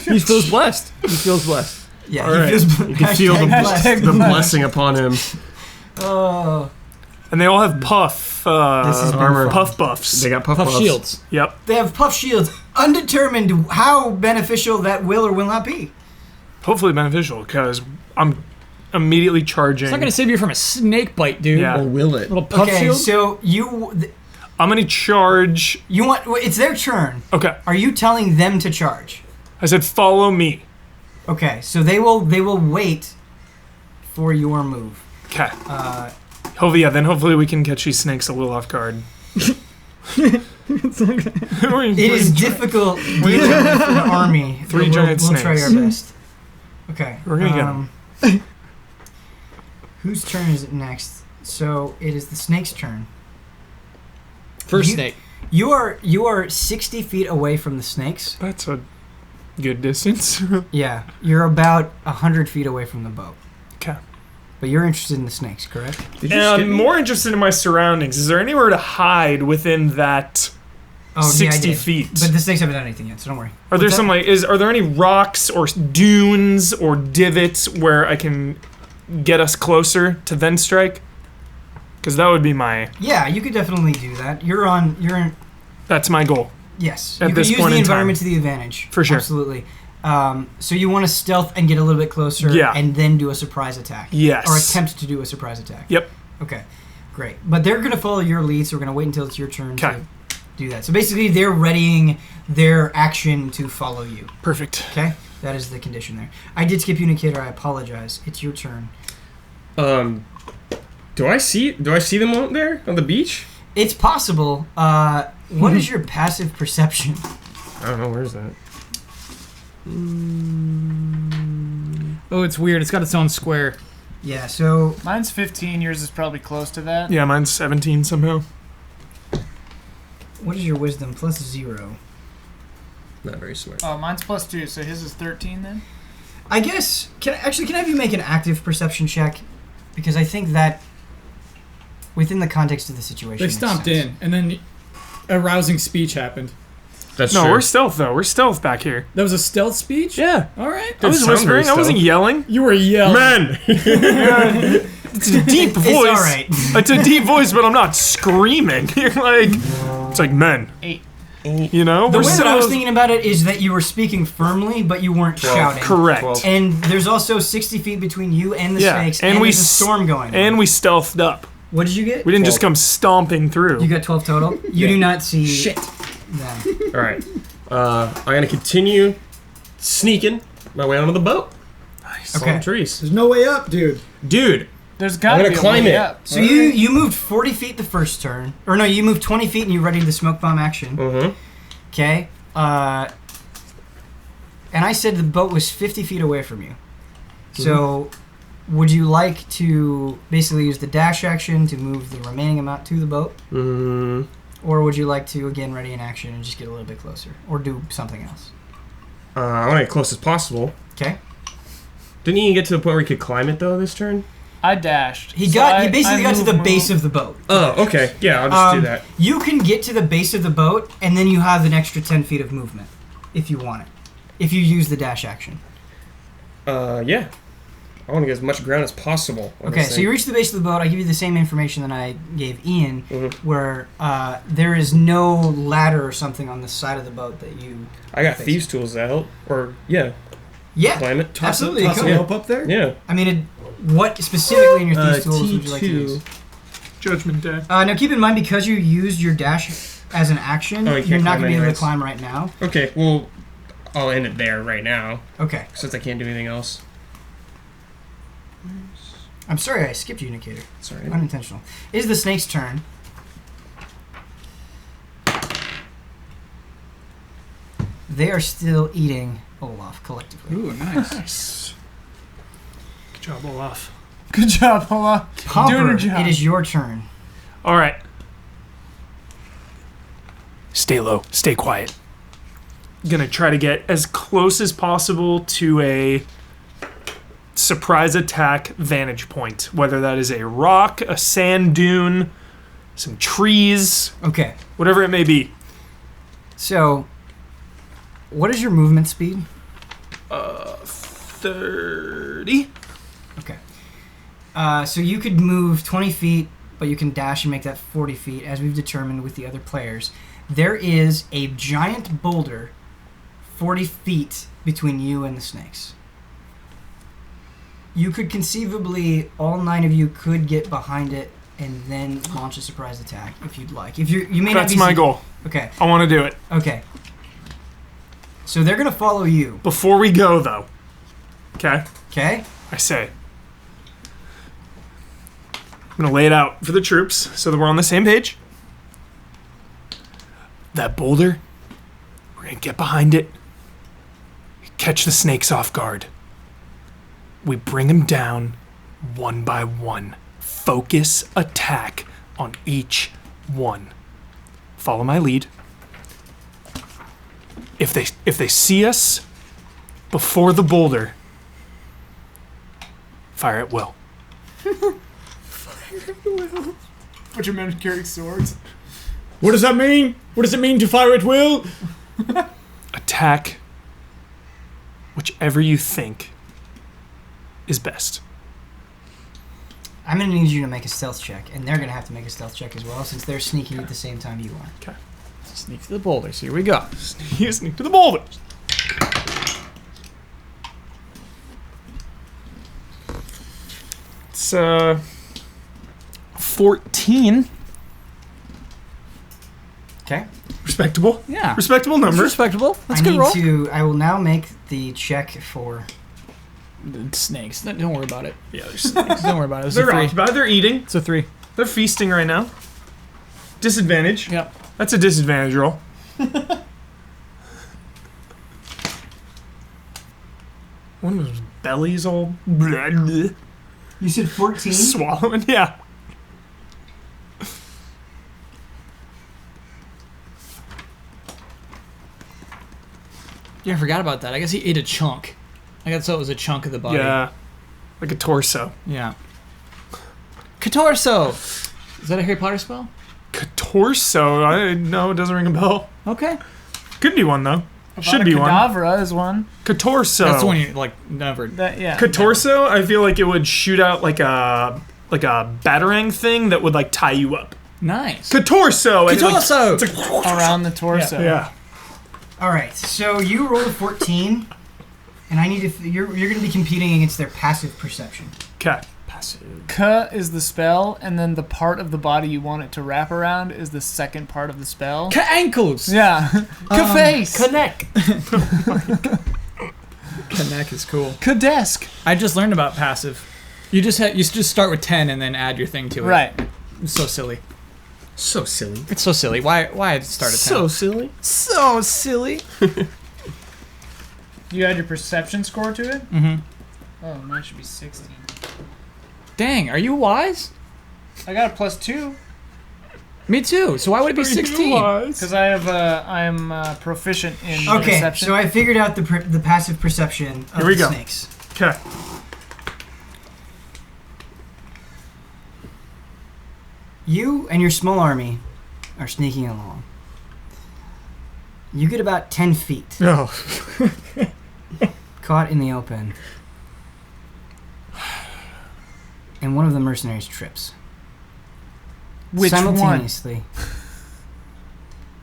He feels blessed. He feels blessed. Yeah, All right. he feels You can feel the, blessed. the blessing upon him. Oh, And they all have puff This has been armor. fun. puff buffs. They got puff Puff buffs. shields. Yep. They have puff shields. Undetermined how beneficial that will or will not be. Hopefully beneficial because I'm immediately charging. It's not going to save you from a snake bite, dude. Yeah. Or will it? Little puff Okay, shield. so I'm gonna charge. you want it's their turn. Okay. Are you telling them to charge? I said follow me. Okay, so they will wait for your move. Okay. Hopefully we can catch these snakes a little off guard. It is difficult dealing with an army. 3 but giant we'll try snakes. our best. Okay. We're gonna get 'em. Whose turn is it next? So it is the snake's turn. First You- snake. You are 60 feet away from the snakes. That's a Good distance. Yeah, you're about 100 feet away from the boat. Okay. But you're interested in the snakes, correct? Did And skip I'm me? more interested in my surroundings. Is there anywhere to hide within that Oh, yeah, I 60 did. feet? But the snakes haven't done anything yet, so don't worry. Are there What's some that? are there any rocks or dunes or divots where I can get us closer to then strike? Because that would be my. Yeah, you could definitely do that. You're in. That's my goal. Yes, At you this could use point the in time. environment to the advantage. For sure. Absolutely. So you want to stealth and get a little bit closer, Yeah. and then do a surprise attack. Yes. Or attempt to do a surprise attack. Yep. Okay, great. But they're going to follow your lead, so we're going to wait until it's your turn Okay. to do that. So basically, they're readying their action to follow you. Perfect. Okay, that is the condition there. I did skip you, Nikita. I apologize. It's your turn. Do I see them out there on the beach? It's possible. What is your passive perception? I don't know. Where's that? Oh, it's weird. It's got its own square. Yeah. So Mine's 15. Yours is probably close to that. Yeah, mine's 17 somehow. what is your wisdom? Plus 0. Not very smart. Oh, mine's +2, so his is 13 then? I guess. Can I have you make an active perception check? Because I think that, within the context of the situation, They makes stomped sense. in, and then a rousing speech happened. That's No, true. we're stealth though. We're stealth back here. That was a stealth speech? Yeah. All right. I was sound very whispering. I wasn't stealth. yelling. You were yelling. Men. It's a deep voice. It's all right. It's a deep voice, but I'm not screaming. You're like, it's like men. 8. You know, The we're way that I was still- thinking about it is that you were speaking firmly, but you weren't shouting. Correct. 12. And there's also 60 feet between you and the Yeah, snakes, and and we there's a s- storm going on. And we stealthed up. What did you get? We didn't just 12. come stomping through. You got 12 total? You do not see them. All right. I'm gonna continue sneaking my way onto the boat. Nice. Okay. Some trees. There's no way up, dude. Dude, There's gotta I'm be gonna climb a way it. up. So you moved 40 feet the first turn. Or no, you moved 20 feet and you readied the smoke bomb action. Mm-hmm. Okay. And I said the boat was 50 feet away from you. So would you like to basically use the dash action to move the remaining amount to the boat? Mm, Or would you like to, again, ready an action and just get a little bit closer? Or do something else? I want to get close as possible. Okay. Didn't he get to the point where he could climb it though this turn? I dashed. He So basically got to the base of the boat. Oh, okay. Yeah, I'll just do that. You can get to the base of the boat, and then you have an extra 10 feet of movement, if you want it. If you use the dash action. Yeah. I want to get as much ground as possible. on Okay, this so you thing. reach the base of the boat. I give you the same information that I gave Ian, Mhm. where there is no ladder or something on the side of the boat that you... I got thieves tools that help. Or yeah, Yeah, climb it. absolutely. Toss a cool. rope up there? Yeah. I mean, what specifically in your thieves tools would you like to T2. use? Judgment Day. Now keep in mind, because you used your dash as an action, Oh, you can't you're not climb going to be able to anyways. climb right now. Okay, well, I'll end it there right now Okay. since I can't do anything else. I'm sorry I skipped you, Nikita. Sorry. Unintentional. It is the snake's turn. They are still eating Olaf collectively. Ooh, nice. Nice. Good job, Olaf. Good job, Ola. Pomper, Doing a job. it is your turn. All right. Stay low. Stay quiet. Gonna try to get as close as possible to a surprise attack vantage point, whether that is a rock, a sand dune, some trees, Okay, whatever it may be. so what is your movement speed? 30. Okay. So you could move 20 feet, but you can dash and make that 40 feet, as we've determined with the other players. There is a giant boulder 40 feet between you and the snakes. You could conceivably, all 9 of you could get behind it and then launch a surprise attack if you'd like. If you may not That's be my goal. Okay. I want to do it. Okay. So they're gonna follow you. Before we go, though, okay, Okay. I say, I'm going to lay it out for the troops so that we're on the same page. That boulder, we're going to get behind it, catch the snakes off guard. We bring them down one by one. Focus attack on each one. Follow my lead. If they see us before the boulder. Fire at will. But your men carry swords. What does that mean? What does it mean to fire at will? Attack whichever you think is best. I'm gonna need you to make a stealth check, and they're gonna have to make a stealth check as well, since they're sneaking at the same time you are. Sneak to the boulders. Here we go. You sneak to the boulders. It's 14. Okay. Respectable. Yeah. Respectable That's number. respectable. That's a I good need roll. to. I will now make the check for. Snakes. Don't worry about it. Yeah, they're snakes. Don't worry about it. It's a They're 3. occupied. They're eating. It's a 3. They're feasting right now. Disadvantage. Yep. That's a disadvantage roll. One of those bellies all You said 14. swallowing. Yeah. Yeah, I forgot about that. I guess he ate a chunk. I guess so. It was a chunk of the body. Yeah. Like a torso. Yeah. Catorso. Is that a Harry Potter spell? Torso? No, it doesn't ring a bell. Okay. Could be one though. Should Avada be one. Kedavra is one. Catorso. That's the one you like never. Yeah. Catorso, I feel like it would shoot out like a batarang thing that would like tie you up. Nice. Catorso. and, like, Catorso. it's like Around the torso. yeah. All right. So you rolled a 14, and I need to. You're going to be competing against their passive perception. Okay. Passive. Ka is the spell, and then the part of the body you want it to wrap around is the second part of the spell. Ankles. Yeah. Ka face. Connect. Connect is cool. Ka desk. I just learned about passive. You just start with 10 and then add your thing to it. Right. It's so silly. So silly. It's so silly. Why start at 10? So silly. So silly. You add your perception score to it? Mm-hmm. Oh, mine should be 16. Dang, are you wise? I got a +2 Me too. So why would it be 16? because I'm proficient in Okay. perception. So I figured out the passive perception of Here we the go. snakes. Okay. You and your small army are sneaking along. You get about 10 feet, Oh. caught in the open, and one of the mercenaries trips. Which one? Simultaneously.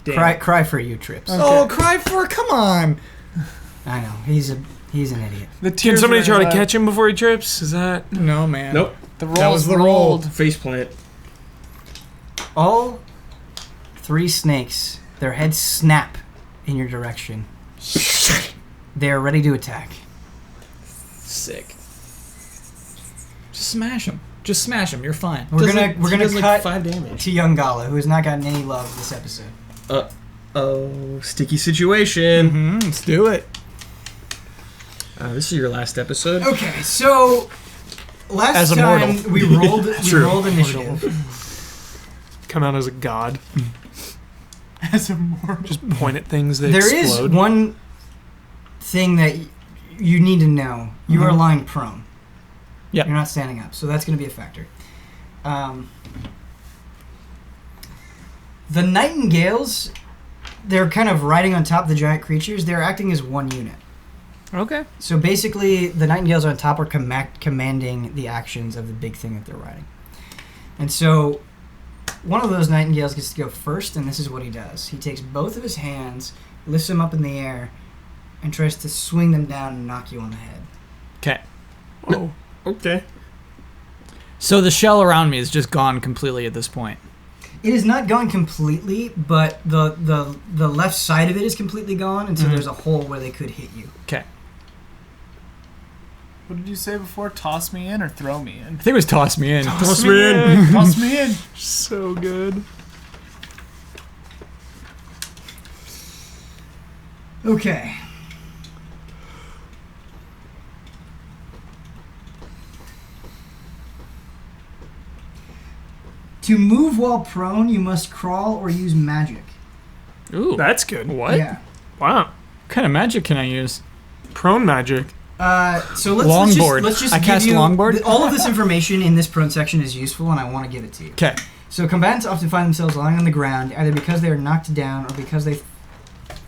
Damn. Cry for you trips. Okay. Oh, cry for come on. I know. He's an idiot. The Can tears somebody were try in to my- catch him before he trips? Is that? No, man. Nope. The rolls That was the roll. rolled. Face plant. All 3 snakes, their heads snap in your direction. They are ready to attack. Sick. Just smash him. Just smash him. You're fine. We're gonna Does cut like 5 damage. to young Gala, who has not gotten any love this episode. Oh, sticky situation. Mm-hmm. Let's do it. This is your last episode. Okay, so last As a time mortal. we rolled True. initiative. Come out as a god. As a mortal. Just point at things that There is explode. one thing that you need to know. You are lying prone. Yep. You're not standing up, so that's going to be a factor. The nightingales, they're kind of riding on top of the giant creatures. They're acting as one unit. Okay. So basically, the nightingales on top are commanding the actions of the big thing that they're riding. And so, one of those nightingales gets to go first, and this is what he does. He takes both of his hands, lifts them up in the air, and tries to swing them down and knock you on the head. Okay. Whoa. Okay. So the shell around me is just gone completely at this point. It is not gone completely, but the left side of it is completely gone, and so there's a hole where they could hit you. Okay. What did you say before? Toss me in or throw me in? I think it was toss me in. Toss me in. Toss me in. So good. Okay. To move while prone, you must crawl or use magic. Ooh. That's good. What? Yeah. Wow. What kind of magic can I use? Prone magic. So Longboard. let's just I give cast you longboard? all of this information in this prone section is useful, and I want to give it to you. Okay. So combatants often find themselves lying on the ground, either because they are knocked down or because they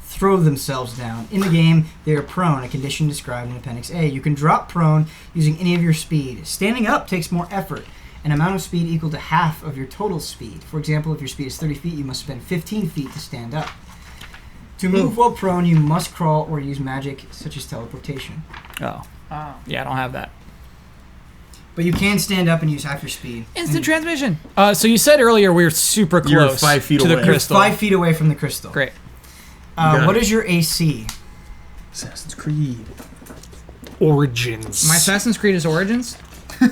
throw themselves down. In the game, they are prone, a condition described in Appendix A. You can drop prone using any of your speed. Standing up takes more effort, an amount of speed equal to half of your total speed. For example, if your speed is 30 feet, you must spend 15 feet to stand up. To move while prone, you must crawl or use magic such as teleportation. Oh. Oh. Yeah, I don't have that. But you can stand up and use half your speed. Instant transmission. So you said earlier we were super close You were 5 feet to away. the You're crystal. 5 feet away from the crystal. Great. got What it. is your AC? Assassin's Creed. Origins. My Assassin's Creed is Origins? Wait,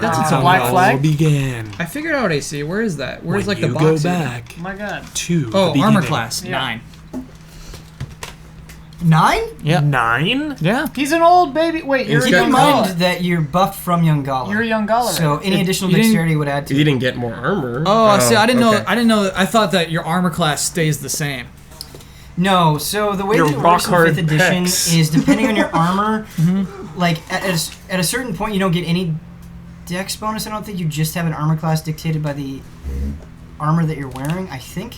that's It's its a own black level. flag? All began. I figured out AC. Where is that? Where's when like the you box? go even? back Oh my god. to Oh, the armor beginning. class. Yeah. 9. 9? Yeah. 9? Yeah. He's an old baby. Wait, you're a Keep young in Gala. mind that you're buffed from young Gala. You're a young Gala. So any additional you didn't- dexterity would add to You it. didn't get more armor. Oh, see, I didn't know. okay. I didn't know. I thought that your armor class stays the same. No, so the way Your that it works in rock-hard 5th edition pecs. is depending on your armor, like at a certain point you don't get any dex bonus. I don't think you just have an armor class dictated by the armor that you're wearing, I think.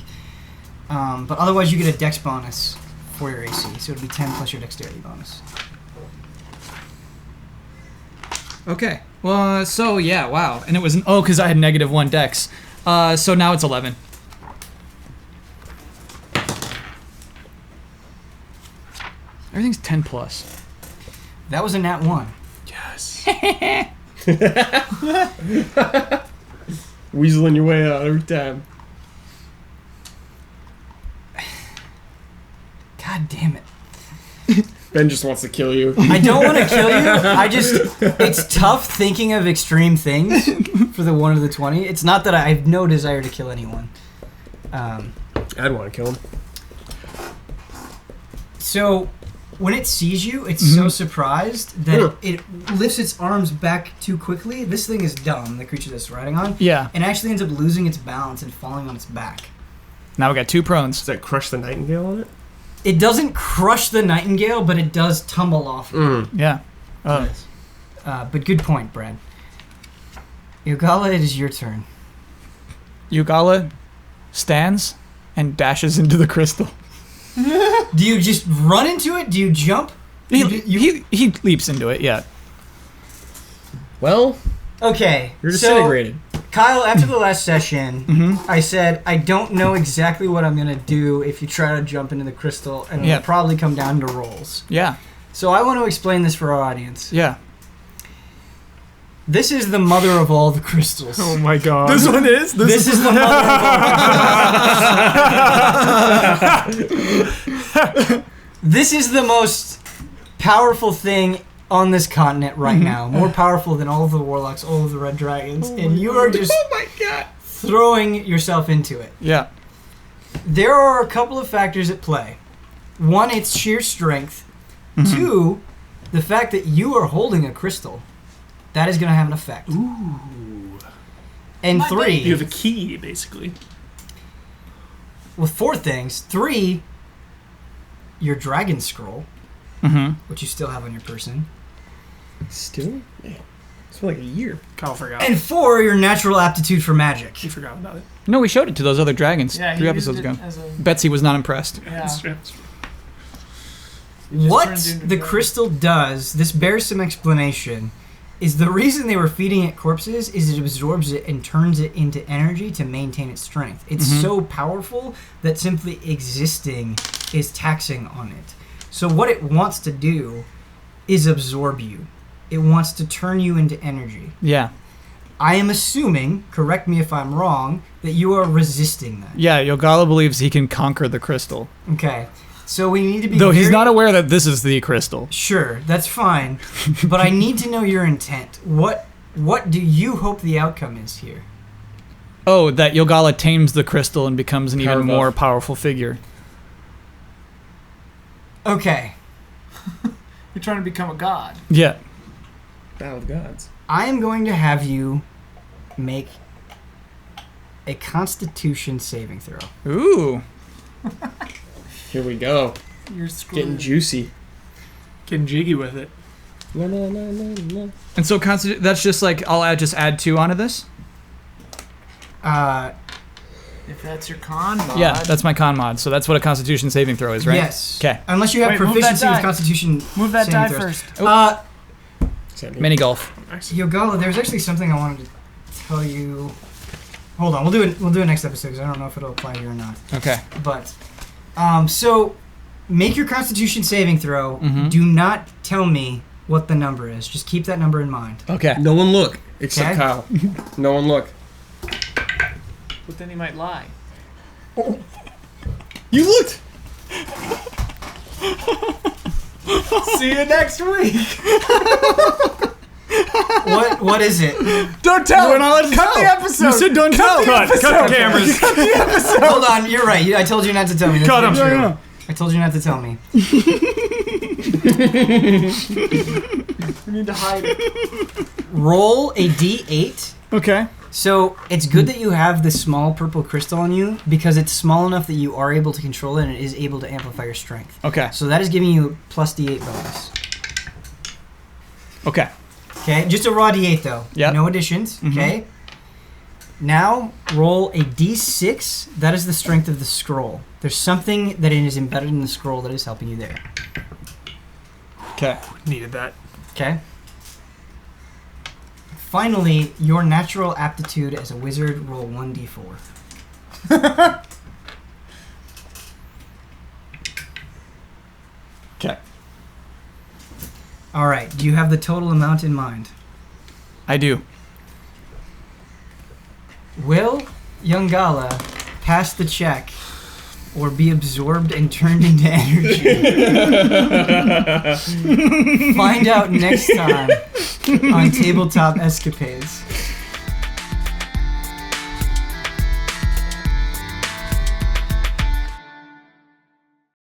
But otherwise you get a dex bonus for your AC, so it would be 10 plus your dexterity bonus. Okay. Well, so yeah, wow. And it was because I had -1 dex. So now it's 11. Everything's 10 plus. That was a nat 1. Yes. Weaseling your way out every time. God damn it. Ben just wants to kill you. I don't want to kill you. It's tough thinking of extreme things for the 1 or the 20. It's not that I have no desire to kill anyone. I'd want to kill him. So, when it sees you, it's so surprised that it lifts its arms back too quickly. This thing is dumb, the creature that's riding on, Yeah. and actually ends up losing its balance and falling on its back. Now we got 2 prones. Does that crush the nightingale on it? It doesn't crush the nightingale, but it does tumble off. Yeah. But good point, Brad. Yogala, it is your turn. Yugala stands and dashes into the crystal. Do you just run into it? Do you jump? He leaps into it. Yeah. Well, Okay. you're so, disintegrated. Kyle, after the last session, I said, I don't know exactly what I'm going to do if you try to jump into the crystal, and it'll probably come down to rolls. Yeah. So I want to explain this for our audience. Yeah. This is the mother of all the crystals. Oh my god. This one is. This is the mother of all. This is the most powerful thing on this continent right now. More powerful than all of the warlocks, all of the red dragons. And you are just throwing yourself into it. Yeah. There are a couple of factors at play. One, its sheer strength. 2, the fact that you are holding a crystal. That is going to have an effect. Ooh. And My 3, You have a key, basically. with 4 things. 3, your dragon scroll, which you still have on your person. Still? Man, it's been like a year. Kyle forgot. And 4, your natural aptitude for magic. He forgot about it. No, we showed it to those other dragons Yeah, 3 he episodes used it ago. as a- Betsy was not impressed. Yeah. What turned into the dragon. crystal does, this bears some explanation, is the reason they were feeding it corpses is it absorbs it and turns it into energy to maintain its strength. It's so powerful that simply existing is taxing on it. So what it wants to do is absorb you. It wants to turn you into energy. Yeah. I am assuming, correct me if I'm wrong, that you are resisting that. Yeah, Yogala believes he can conquer the crystal. Okay. So we need to be Though he's very- not aware that this is the crystal. Sure, that's fine. But I need to know your intent. What do you hope the outcome is here? Oh, that Yogala tames the crystal and becomes an Power even buff. more powerful figure. Okay. You're trying to become a god. Yeah. Battle of Gods. I am going to have you make a Constitution saving throw. Ooh. Here we go. You're screwed. Getting juicy. Getting jiggy with it. No, no, no, no, no. And so that's just like I'll just add 2 onto this. If that's your con mod. Yeah, that's my con mod. So that's what a Constitution saving throw is, right? Yes. Okay. Unless you have Wait, move that proficiency with die. Constitution. Move that saving die throws. first. Mini golf. Yogala, there's actually something I wanted to tell you. Hold on, we'll do it next episode because I don't know if it'll apply here or not. Okay. But, so make your Constitution saving throw. Mhm. Do not tell me what the number is. Just keep that number in mind. Okay. No one look except Okay. Kyle. No one look. But then he might lie. You looked. See you next week. What is it? Don't tell. We're not allowed to Cut tell. the episode. You said don't tell. Cut the cameras. Hold on, you're right. I told you not to tell me. That's Cut 'em. not true. No, no. I told you not to tell me. We need to hide it. Roll a d8. Okay. So it's good that you have this small purple crystal on you because it's small enough that you are able to control it and it is able to amplify your strength. Okay. So that is giving you plus d8 bonus. Okay. Okay, just a raw d8 though. Yep. No additions. Mhm. Okay. Now roll a d6. That is the strength of the scroll. There's something that is embedded in the scroll that is helping you there. Okay. Needed that. Okay. Finally, your natural aptitude as a wizard. Roll 1d4. Okay. All right. Do you have the total amount in mind? I do. Will Youngala pass the check or be absorbed and turned into energy? Find out next time on Tabletop Escapades.